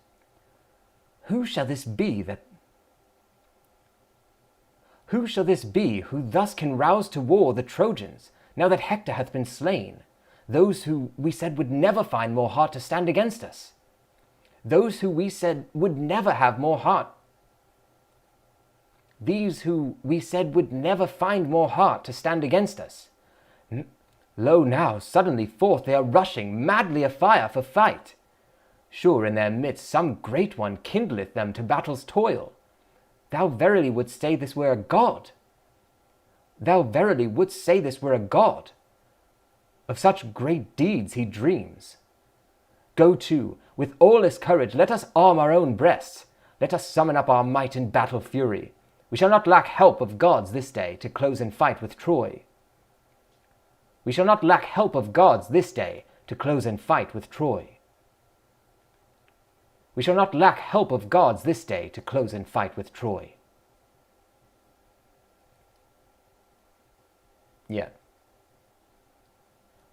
Who shall this be who thus can rouse to war the Trojans, now that Hector hath been slain? Those who we said would never find more heart to stand against us. Those who we said would never have more heart. These who we said would never find more heart to stand against us. Lo now, suddenly forth they are rushing, madly afire for fight. Sure in their midst some great one kindleth them to battle's toil. Thou verily wouldst say this were a god. Of such great deeds he dreams. Go to, with aweless courage, let us arm our own breasts. Let us summon up our might in battle fury. We shall not lack help of gods this day to close in fight with Troy. We shall not lack help of gods this day to close in fight with Troy. We shall not lack help of gods this day to close in fight with Troy.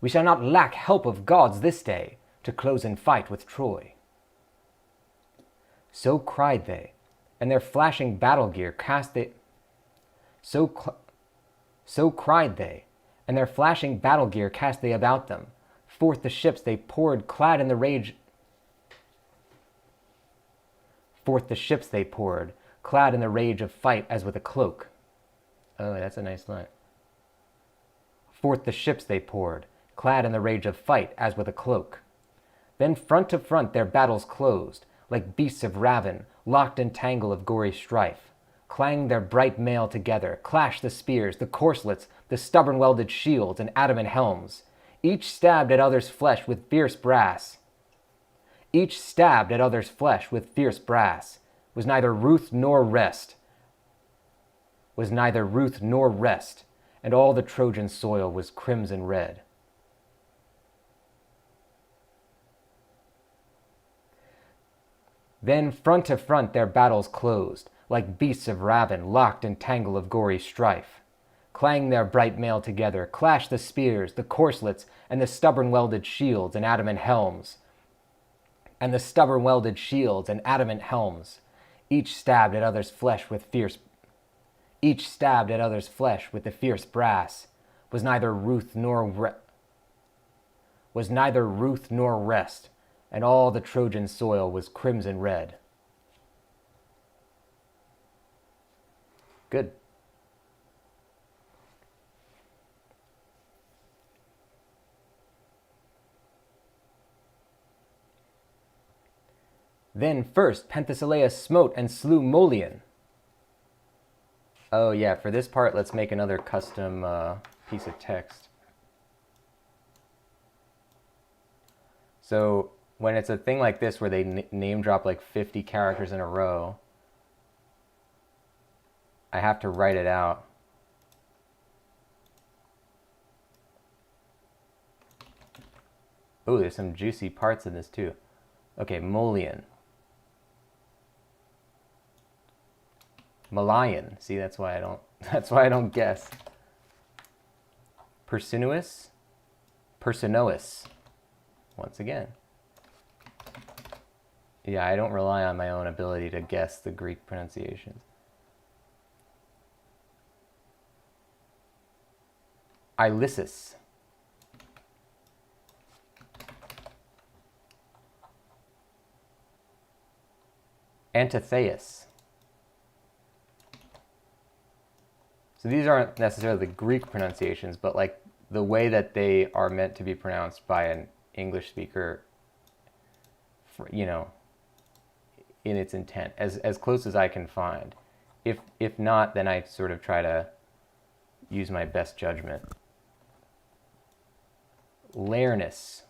We shall not lack help of gods this day to close in fight with Troy. So cried they, and their flashing battle gear cast they. So cried they, and their flashing battle gear cast they about them. Forth the ships they poured, clad in the rage. Forth the ships they poured, clad in the rage of fight as with a cloak. Oh, that's a nice line. Forth the ships they poured, clad in the rage of fight as with a cloak. Then front to front their battles closed, like beasts of ravin, locked in tangle of gory strife. Clanged their bright mail together, clashed the spears, the corselets, the stubborn welded shields, and adamant helms. Each stabbed at other's flesh with fierce brass. was neither ruth nor rest, was neither ruth nor rest, and all the Trojan soil was crimson red. Then front to front their battles closed, like beasts of ravin locked in tangle of gory strife. Clang their bright mail together, clash the spears, the corslets, and the stubborn welded shields and adamant helms. Each stabbed at others' flesh with the fierce brass, was neither ruth nor rest, and all the Trojan soil was crimson red. Good. Then first Penthesilea smote and slew Molion. Oh yeah, for this part, let's make another custom piece of text. So when it's a thing like this where they name drop like 50 characters in a row, I have to write it out. Oh, there's some juicy parts in this too. Okay, Molion. Malayan. See, that's why I don't guess. Persinuous. Once again. Yeah, I don't rely on my own ability to guess the Greek pronunciations. Ilissus. Antitheus. So these aren't necessarily the Greek pronunciations, but like the way that they are meant to be pronounced by an English speaker, you know, in its intent, as close as I can find. If not, then I sort of try to use my best judgment. Laernus.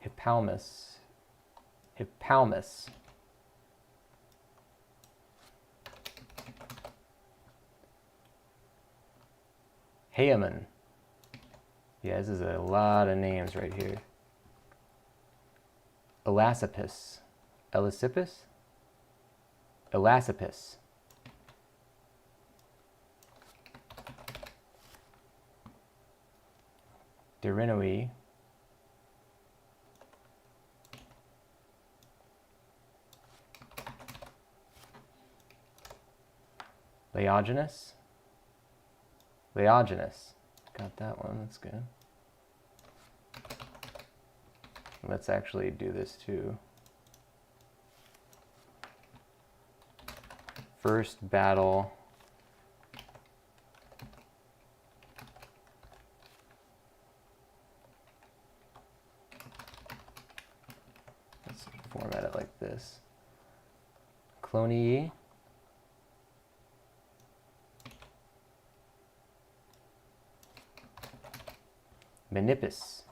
Hippalmus. Haeman. Yeah, this is a lot of names right here. Elasippus. Dirinoi. Laogenus. Got that one, that's good. Let's actually do this too. First battle. Let's format it like this. Clonii. Menippus.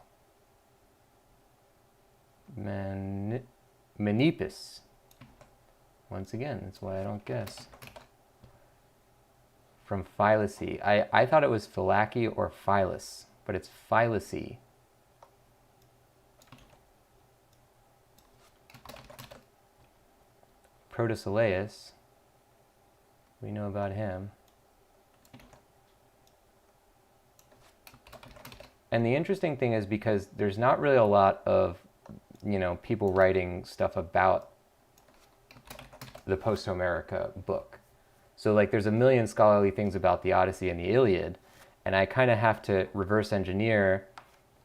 Menippus. Once again, that's why I don't guess. From Phylace. I thought it was Phylaki or Phylus, but it's Phylace. Protesilaus. We know about him. And the interesting thing is because there's not really a lot of, you know, people writing stuff about the Posthomerica book. So like there's a million scholarly things about the Odyssey and the Iliad, and I kind of have to reverse engineer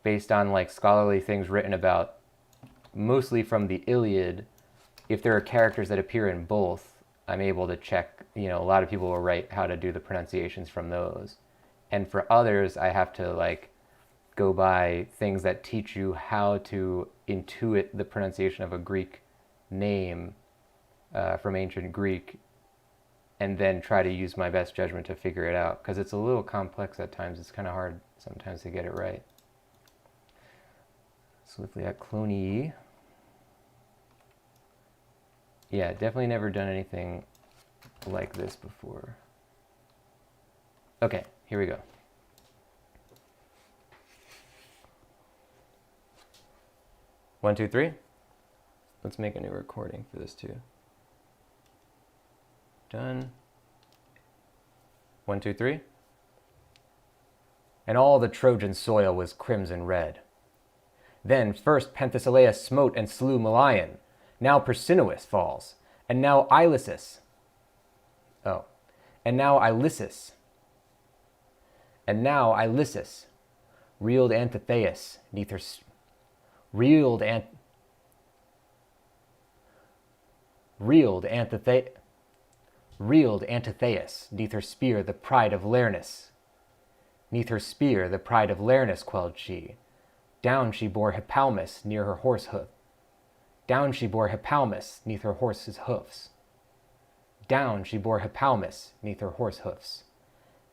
based on like scholarly things written about mostly from the Iliad. If there are characters that appear in both, I'm able to check, you know, a lot of people will write how to do the pronunciations from those. And for others, I have to like go by things that teach you how to intuit the pronunciation of a Greek name from ancient Greek, and then try to use my best judgment to figure it out, because it's a little complex at times. It's kind of hard sometimes to get it right. Swiftly at Clonee. Yeah, definitely never done anything like this before. Okay, here we go. One, two, three. Let's make a new recording for this too. Done. One, two, three. And all the Trojan soil was crimson red. Then first Penthesilea smote and slew Melion. Now Persinous falls, and now Ilysus. Oh, and now Ilysus. And now Ilysus reeled Antitheus neath her reeled Antitheus neath her spear the pride of Lernus. Neath her spear the pride of Lernus quelled she. Down she bore Hippalmus near her horse hoof. Down she bore Hippalmus neath her horse's hoofs. Down she bore Hippalmus neath her horse hoofs.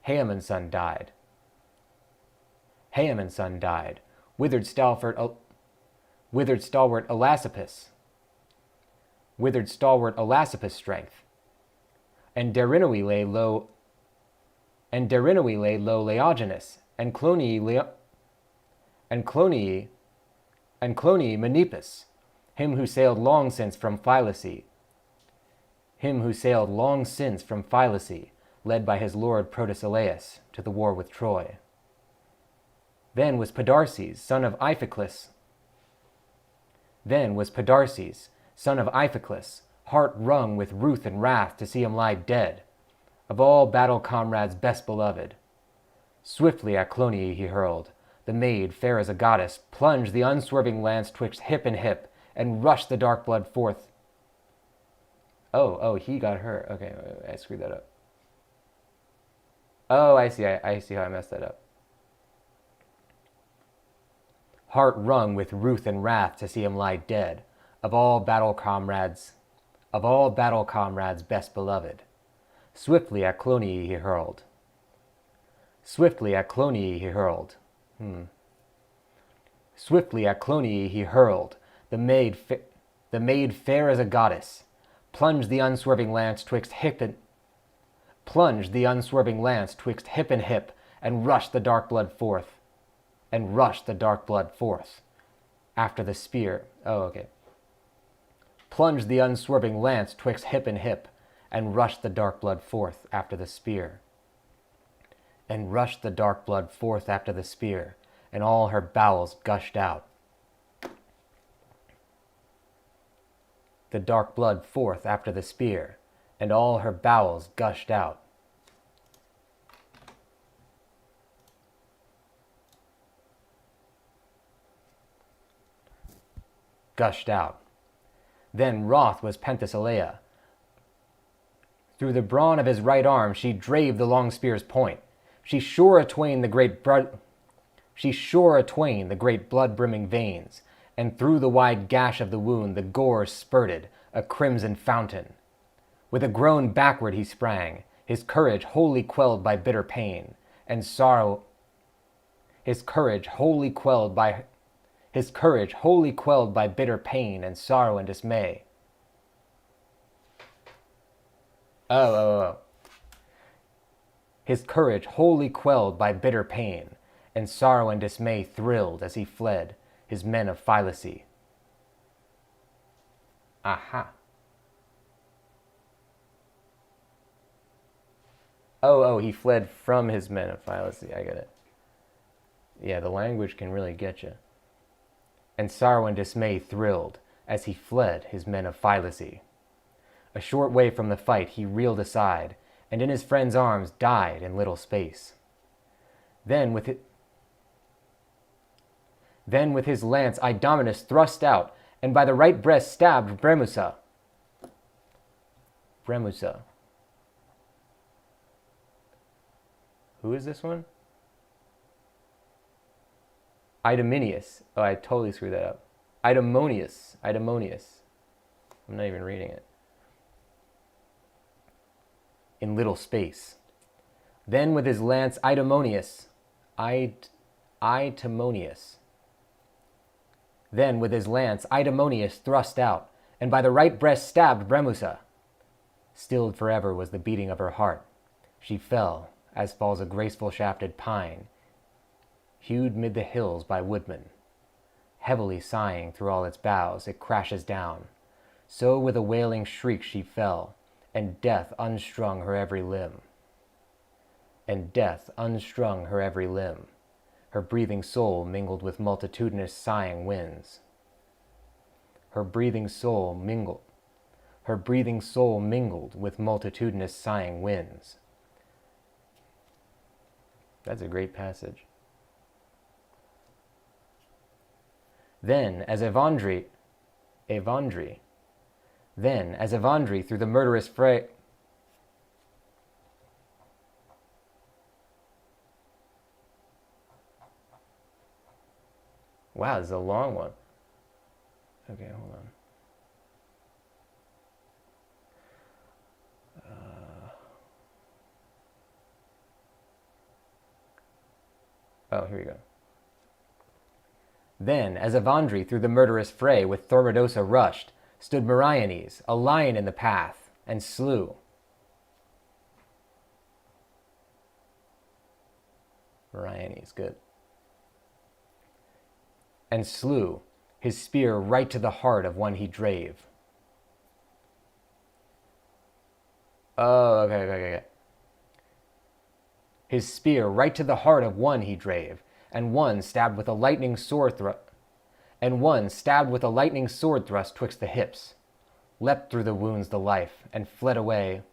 Haemon's son died. Haemon's son died. Withered stalwart Elasippus. Withered stalwart Elasippus' strength. And Derinoe lay low. And Derinoe lay low Laogenes, and Clonee Menippus, him who sailed long since from Phylace. Him who sailed long since from Phylace, led by his lord Protesilaus to the war with Troy. Then was Podarces, son of Iphiclus. Heart wrung with ruth and wrath to see him lie dead, of all battle comrades best beloved. Swiftly at Clonee he hurled. The maid, fair as a goddess, plunged the unswerving lance twixt hip and hip, and rushed the dark blood forth. Oh, he got her. Okay, wait, I screwed that up. Oh, I see. I see how I messed that up. Heart wrung with ruth and wrath to see him lie dead, of all battle comrades best beloved. Swiftly at Clonee he hurled. Swiftly at Clonee he hurled. The maid fair as a goddess, plunged the unswerving lance twixt hip and hip, and rushed the dark blood forth. After the spear. Oh, okay. Plunged the unswerving lance twixt hip and hip, and rushed the dark blood forth after the spear. And all her bowels gushed out. The dark blood forth after the spear, and all her bowels gushed out. Then wroth was Penthesilea. Through the brawn of his right arm she drave the long spear's point. She shore atwain the great blood-brimming veins, and through the wide gash of the wound the gore spurted, a crimson fountain. With a groan backward he sprang, his courage wholly quelled by bitter pain and sorrow. His courage wholly quelled by bitter pain and sorrow and dismay. His courage wholly quelled by bitter pain, and sorrow and dismay thrilled as he fled his men of Phylace. Aha. He fled from his men of Phylace. I get it. Yeah, the language can really get you. And sorrow and dismay thrilled as he fled his men of Phylace. A short way from the fight he reeled aside, and in his friend's arms died in little space. Then with his lance Idomeneus thrust out, and by the right breast stabbed Bremusa. Who is this one? Idomeneus. Oh, I totally screwed that up. Idomonius. I'm not even reading it. In little space. Then with his lance Idomonius. Then with his lance Idomeneus thrust out, and by the right breast stabbed Bremusa. Stilled forever was the beating of her heart. She fell, as falls a graceful shafted pine, hewed mid the hills by woodmen. Heavily sighing through all its boughs, it crashes down. So with a wailing shriek she fell, and death unstrung her every limb. And death unstrung her every limb. Her breathing soul mingled with multitudinous sighing winds. Her breathing soul mingled with multitudinous sighing winds. That's a great passage. Then, as Evandri through the murderous fray, wow, this is a long one. Okay, hold on. Oh, here we go. Then, as Evandri through the murderous fray with Thormedosa rushed, stood Meriones, a lion in the path, and slew. Meriones, good. And slew, his spear right to the heart of one he drave. Oh, okay. His spear right to the heart of one he drave, and one stabbed with a lightning sword thrust twixt the hips, leapt through the wounds the life, and fled away.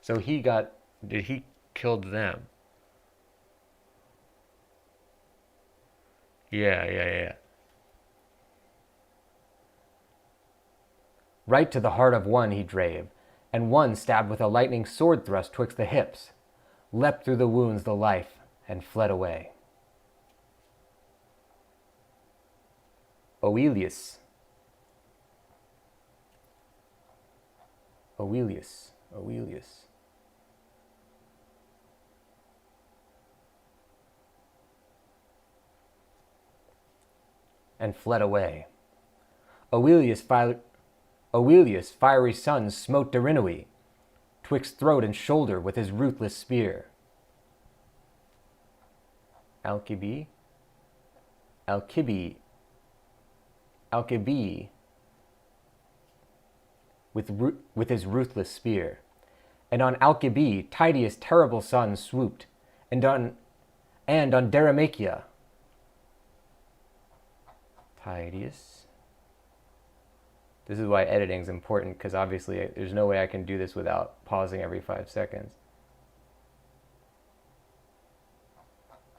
So he killed them? Yeah. Right to the heart of one he drave, and one stabbed with a lightning sword thrust twixt the hips, leapt through the wounds the life, and fled away. Oelius. And fled away. Oelius' fiery son smote Derinoi, twixt throat and shoulder with his ruthless spear. Alcibi with his ruthless spear. And on Alcibi Tydeus' terrible son swooped, and on Derimacheia. Tydeus. This is why editing is important, because obviously there's no way I can do this without pausing every 5 seconds.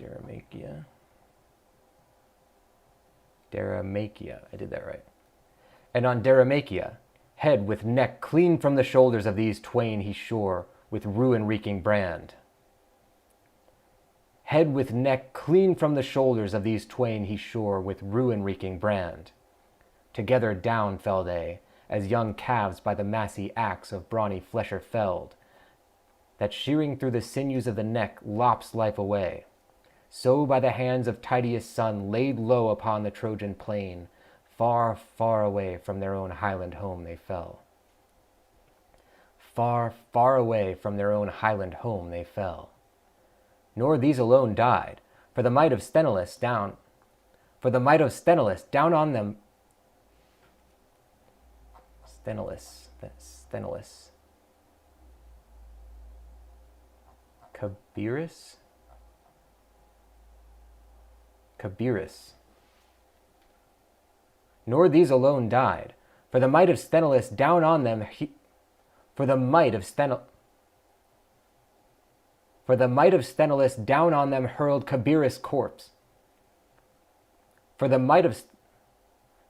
Derimacheia. I did that right. And on Derimacheia, head with neck clean from the shoulders of these twain he shore with ruin-wreaking brand. Head with neck clean from the shoulders of these twain he shore with ruin-wreaking brand. Together down fell they, as young calves by the massy axe of brawny flesher felled, that shearing through the sinews of the neck lops life away. So by the hands of Tydeus' son laid low upon the Trojan plain, far, far away from their own highland home they fell. Far, far away from their own highland home they fell. Nor these alone died, for the might of Sthenelus down on them. Sthenelus. Cabirus. Nor these alone died, for the might of Sthenelus down on them. For the might of Sthenelus down on them hurled Cabirus' corpse.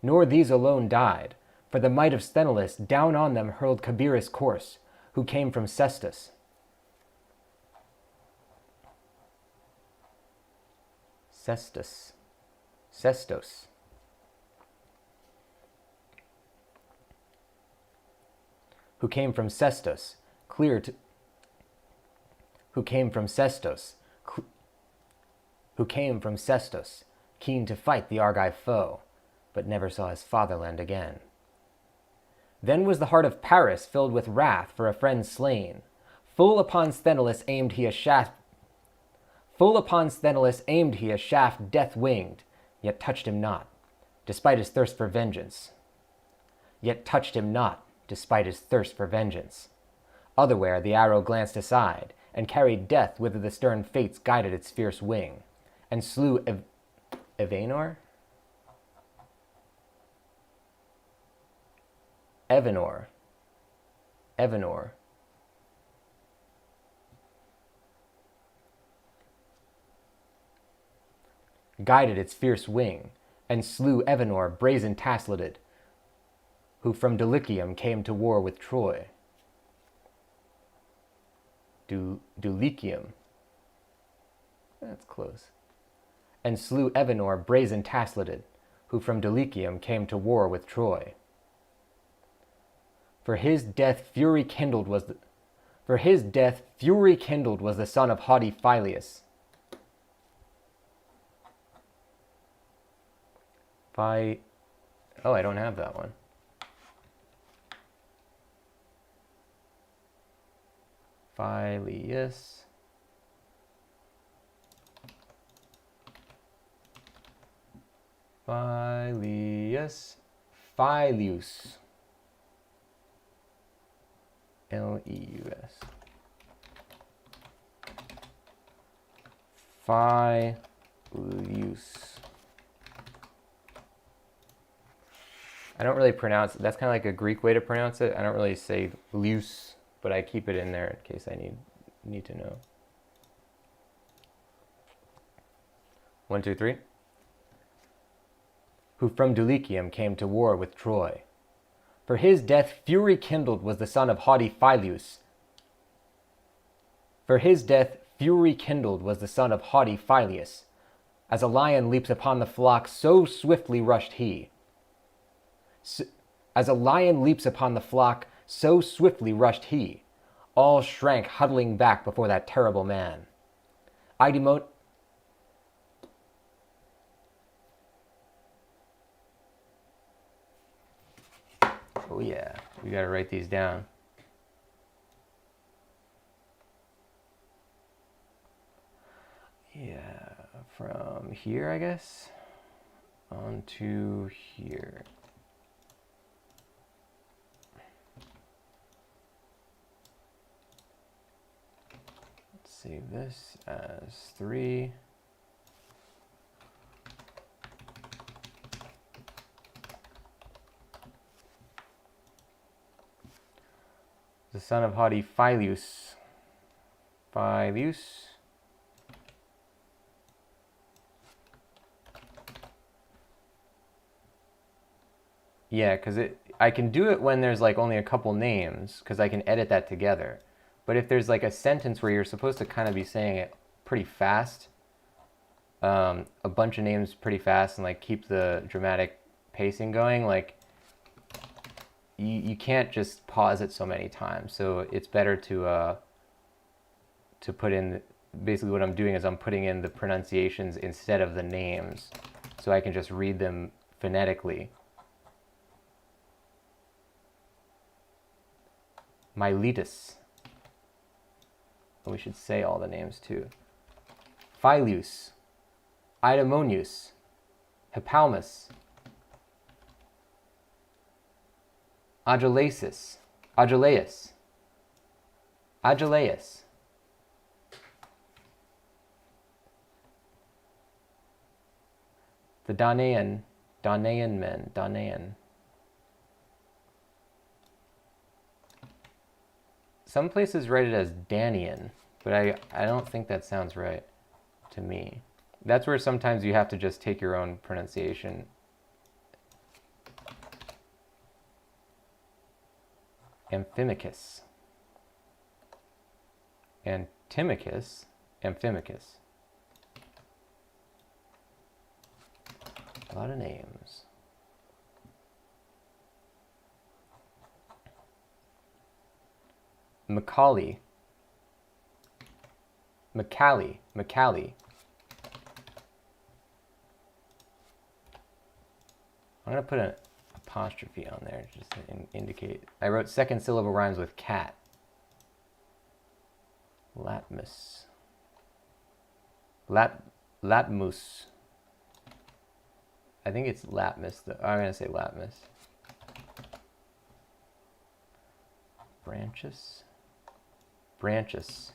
Nor these alone died, for the might of Sthenelus down on them hurled Cabirus' corpse, who came from Sestos. who came from Sestos, clear to who came from Sestos, who came from Sestos, keen to fight the Argive foe, but never saw his fatherland again. Then was the heart of Paris filled with wrath for a friend slain. Full upon Sthenelus aimed he a shaft death-winged, yet touched him not, despite his thirst for vengeance. Otherwhere the arrow glanced aside, and carried death whither the stern fates guided its fierce wing, and slew Evenor? Guided its fierce wing, and slew Evenor brazen-tasleted, who from Dulichium came to war with Troy. Dulichium. That's close. And slew Evenor brazen-tasleted, who from Dulichium came to war with Troy. For his death fury kindled was the son of haughty Phyleus. I don't have that one. Phyleus. Phyleus. Leus. Phyleus. I don't really pronounce it. That's kind of like a Greek way to pronounce it. I don't really say Leus, but I keep it in there in case I need to know. 1, 2, 3. Who from Dulichium came to war with Troy. For his death fury kindled was the son of haughty Phyleus. As a lion leaps upon the flock, so swiftly rushed he. All shrank huddling back before that terrible man. Oh yeah, we gotta write these down. Yeah, from here, I guess, on to here. Let's save this as 3. The son of haughty Phyleus. Yeah, because I can do it when there's like only a couple names, because I can edit that together. But if there's like a sentence where you're supposed to kind of be saying it pretty fast, a bunch of names pretty fast, and like keep the dramatic pacing going, like you can't just pause it so many times. So it's better to put in, basically what I'm doing is I'm putting in the pronunciations instead of the names, so I can just read them phonetically. Miletus. We should say all the names too. Phyleus, Idomonius, Hippalmus, Agelaeus, the Danaan men. Some places write it as Danian, but I don't think that sounds right to me. That's where sometimes you have to just take your own pronunciation. Amphimachus. Amphimachus. A lot of names. Macaulay. Macaulay. Macaulay. I'm going to put an apostrophe on there just to indicate. I wrote second syllable rhymes with cat. Latmus. Latmus. I think it's Latmus. I'm going to say Latmus. Branches. Branches.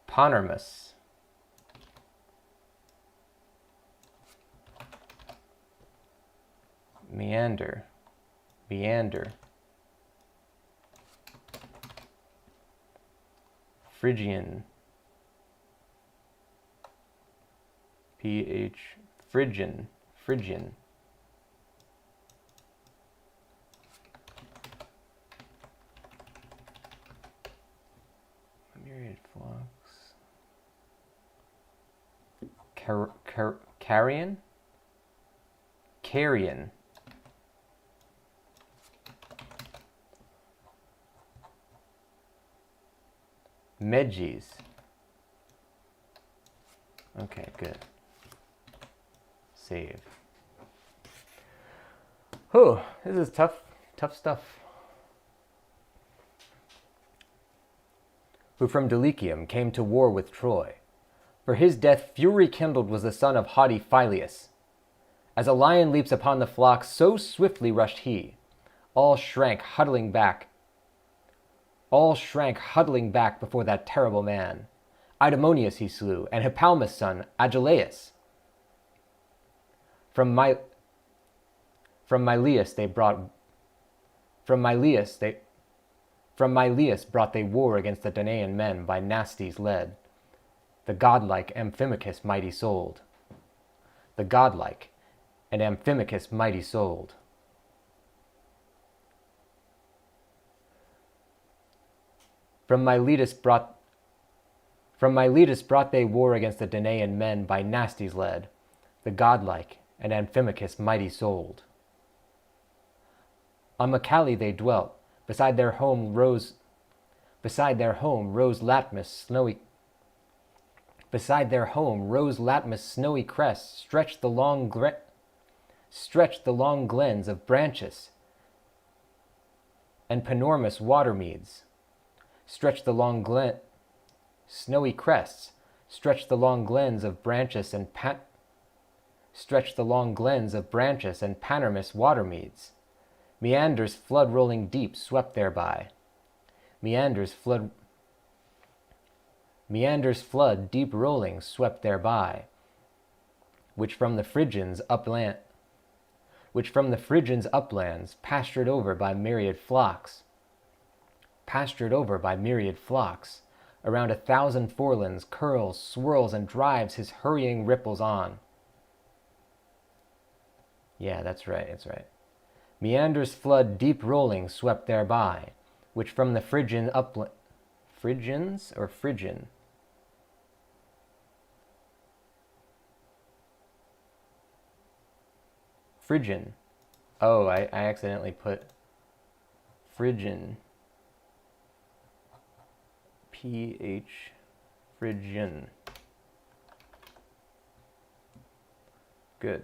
Ponermus. Meander. Meander. Phrygian. PH. Phrygian. Phrygian. Myriad flocks. Carrion? Carrion. Medgies. Okay, good. Save. Whew, this is tough stuff. Who from Dulichium came to war with Troy. For his death fury kindled was the son of haughty Phyleus. As a lion leaps upon the flock, so swiftly rushed he. All shrank huddling back before that terrible man. Idomeneus he slew, and Hippalmus' son, Agelaus. From Mylius brought they war against the Danaan men by Nastes led. The godlike Amphimachus mighty souled. The godlike and Amphimachus mighty souled. From Miletus brought they war against the Danaan men by Nastes led. The godlike and Amphimachus mighty souled. On Macaulay they dwelt. Beside their home rose Latmus snowy. Beside their home rose Latmus snowy crests, stretched the long glens of branches, and Panormus water meads. Stretched the long snowy crests, stretched the long glens of branches and Panormus water meads. Meanders flood rolling deep swept thereby. Meanders flood deep rolling swept thereby, which from the Phrygians uplands pastured over by myriad flocks, around 1,000 forelands curls, swirls, and drives his hurrying ripples on. Yeah, that's right. Meanders flood deep rolling swept thereby, which from the Phrygian Phrygians or Phrygian? Phrygian. Oh, I accidentally put Phrygian. PH. Phrygian. Good.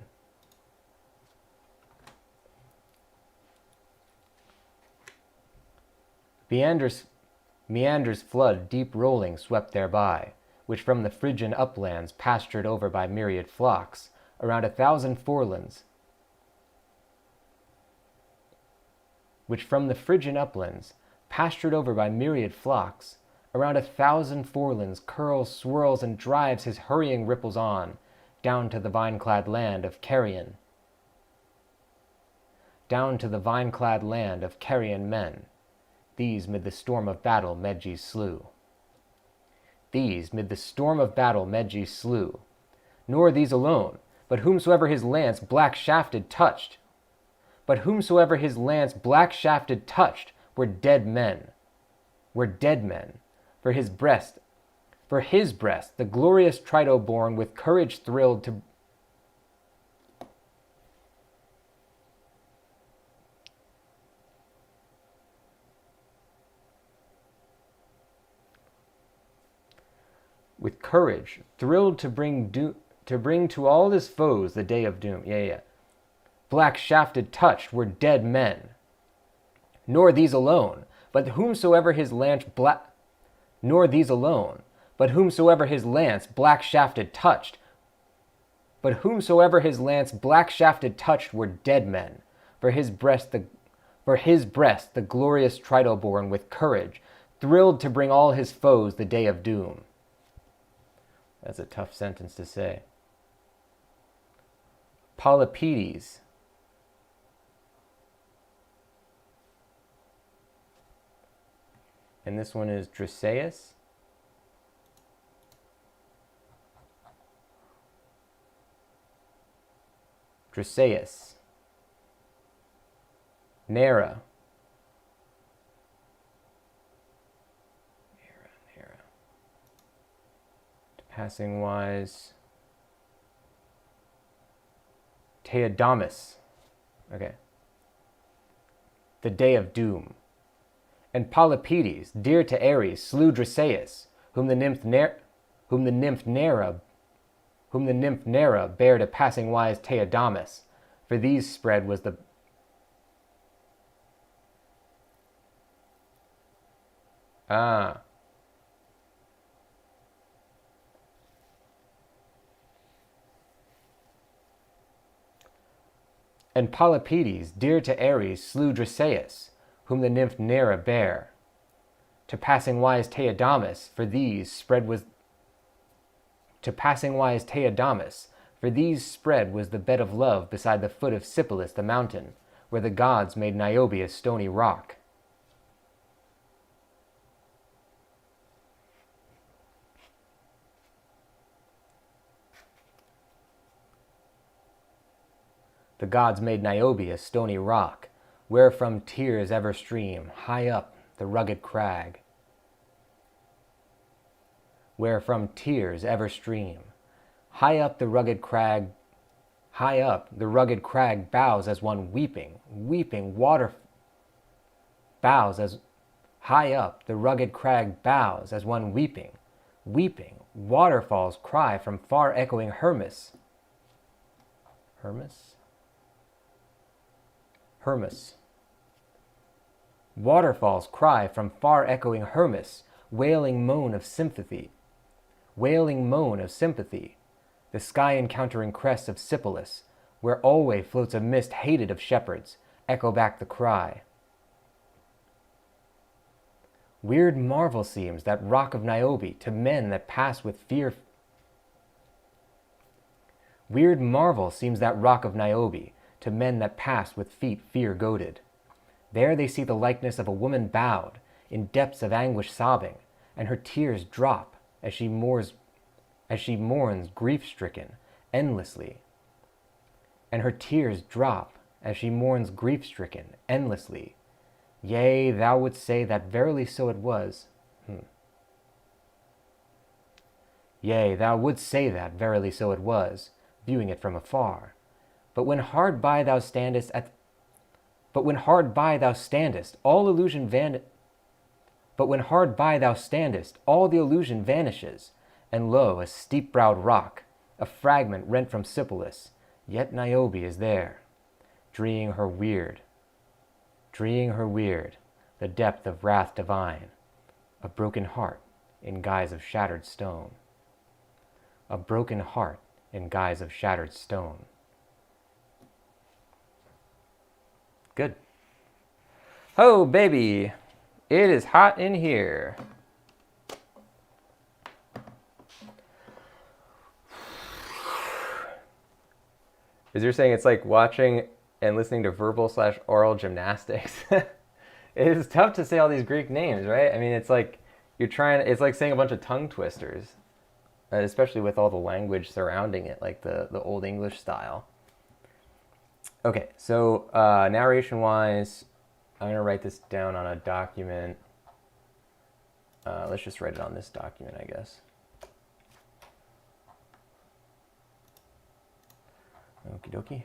Meanders flood deep rolling swept thereby, which from the Phrygian uplands pastured over by myriad flocks, around 1,000 forelands. Which from the Phrygian uplands pastured over by myriad flocks, around 1,000 forelands curls, swirls, and drives his hurrying ripples on, down to the vine-clad land of Carrion. Down to the vine-clad land of Carrion men. These mid the storm of battle Medges slew. Nor these alone, but whomsoever his lance black-shafted touched. Were dead men. For his breast, the glorious Trito born with courage thrilled to with courage, thrilled to bring to all his foes the day of doom. Yeah. Black shafted touched were dead men. Nor these alone, but whomsoever his lance black shafted touched, were dead men. For his breast the glorious Trido born with courage, thrilled to bring all his foes the day of doom. That's a tough sentence to say. Polypedes. And this one is Drisseus. Nera. Passing wise. Theodamus. Okay. The day of doom. And Polypedes, dear to Ares, slew Drisseus, whom the nymph Nera bare to passing wise Theodamus. For these spread was the And Polypedes, dear to Ares, slew Drisseus, whom the nymph Nera bare. To passing wise Theodamus, for these spread was the bed of love beside the foot of Sipylus the mountain, where the gods made Niobe a stony rock. The gods made Niobe a stony rock, wherefrom tears ever stream, high up the rugged crag. Wherefrom tears ever stream, high up the rugged crag bows as one weeping, high up the rugged crag bows as one weeping, waterfalls cry from far echoing Hermus. Waterfalls cry from far echoing Hermus, wailing moan of sympathy. The sky encountering crests of Sipylus, where alway floats a mist hated of shepherds, echo back the cry. Weird marvel seems that rock of Niobe to men that pass with fear. Weird marvel seems that rock of Niobe to men that pass with feet fear-goaded. There they see the likeness of a woman bowed, in depths of anguish sobbing, and her tears drop as she mourns grief-stricken endlessly. Yea, thou wouldst say that verily so it was. Viewing it from afar. But when hard by thou standest, all the illusion vanishes, and lo, a steep-browed rock, a fragment rent from Sipylus, yet Niobe is there, dreeing her weird, the depth of wrath divine, a broken heart in guise of shattered stone. Good. Oh, baby, it is hot in here. Is you're saying it's like watching and listening to verbal/oral gymnastics? It is tough to say all these Greek names, right? I mean, it's like it's like saying a bunch of tongue twisters, especially with all the language surrounding it, like the Old English style. Okay, so narration-wise, I'm going to write this down on a document. Let's just write it on this document, I guess. Okie dokie.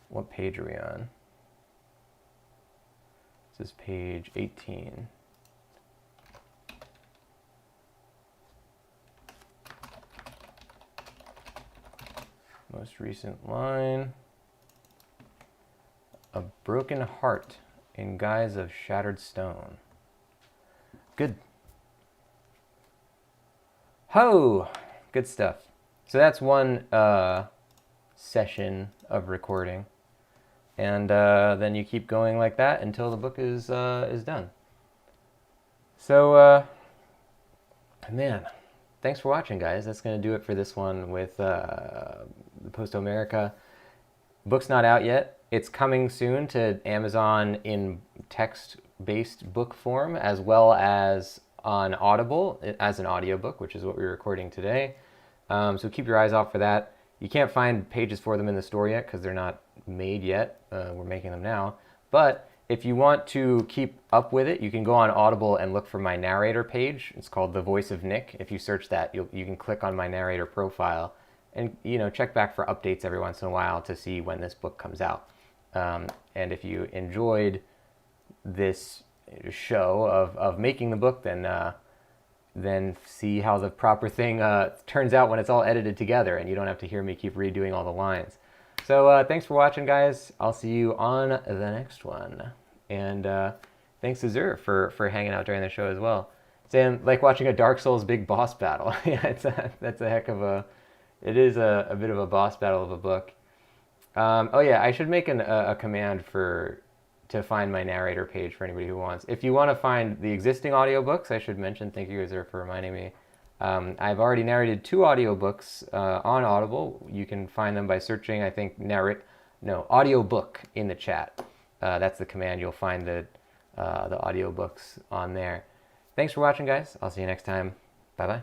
What page are we on? This is page 18. Most recent line. A broken heart in guise of shattered stone. Good. Ho! Good stuff. So that's one session of recording. And then you keep going like that until the book is done. So, man, thanks for watching, guys. That's going to do it for this one with the Posthomerica. Book's not out yet. It's coming soon to Amazon in text-based book form, as well as on Audible as an audiobook, which is what we're recording today. So keep your eyes out for that. You can't find pages for them in the store yet because they're not made yet. We're making them now. But if you want to keep up with it, you can go on Audible and look for my narrator page. It's called The Voice of Nick. If you search that, you can click on my narrator profile and check back for updates every once in a while to see when this book comes out. And if you enjoyed this show of making the book, then see how the proper thing turns out when it's all edited together and you don't have to hear me keep redoing all the lines. So thanks for watching, guys. I'll see you on the next one. And thanks to Zur for hanging out during the show as well. It's like watching a Dark Souls big boss battle. Yeah, that's a heck of a... It is a bit of a boss battle of a book. Oh yeah, I should make a command to find my narrator page for anybody who wants. If you want to find the existing audiobooks, I should mention, thank you Zur for reminding me. I've already narrated 2 audiobooks on Audible. You can find them by searching, I think, audiobook in the chat. That's the command. You'll find the audiobooks on there. Thanks for watching, guys. I'll see you next time. Bye-bye.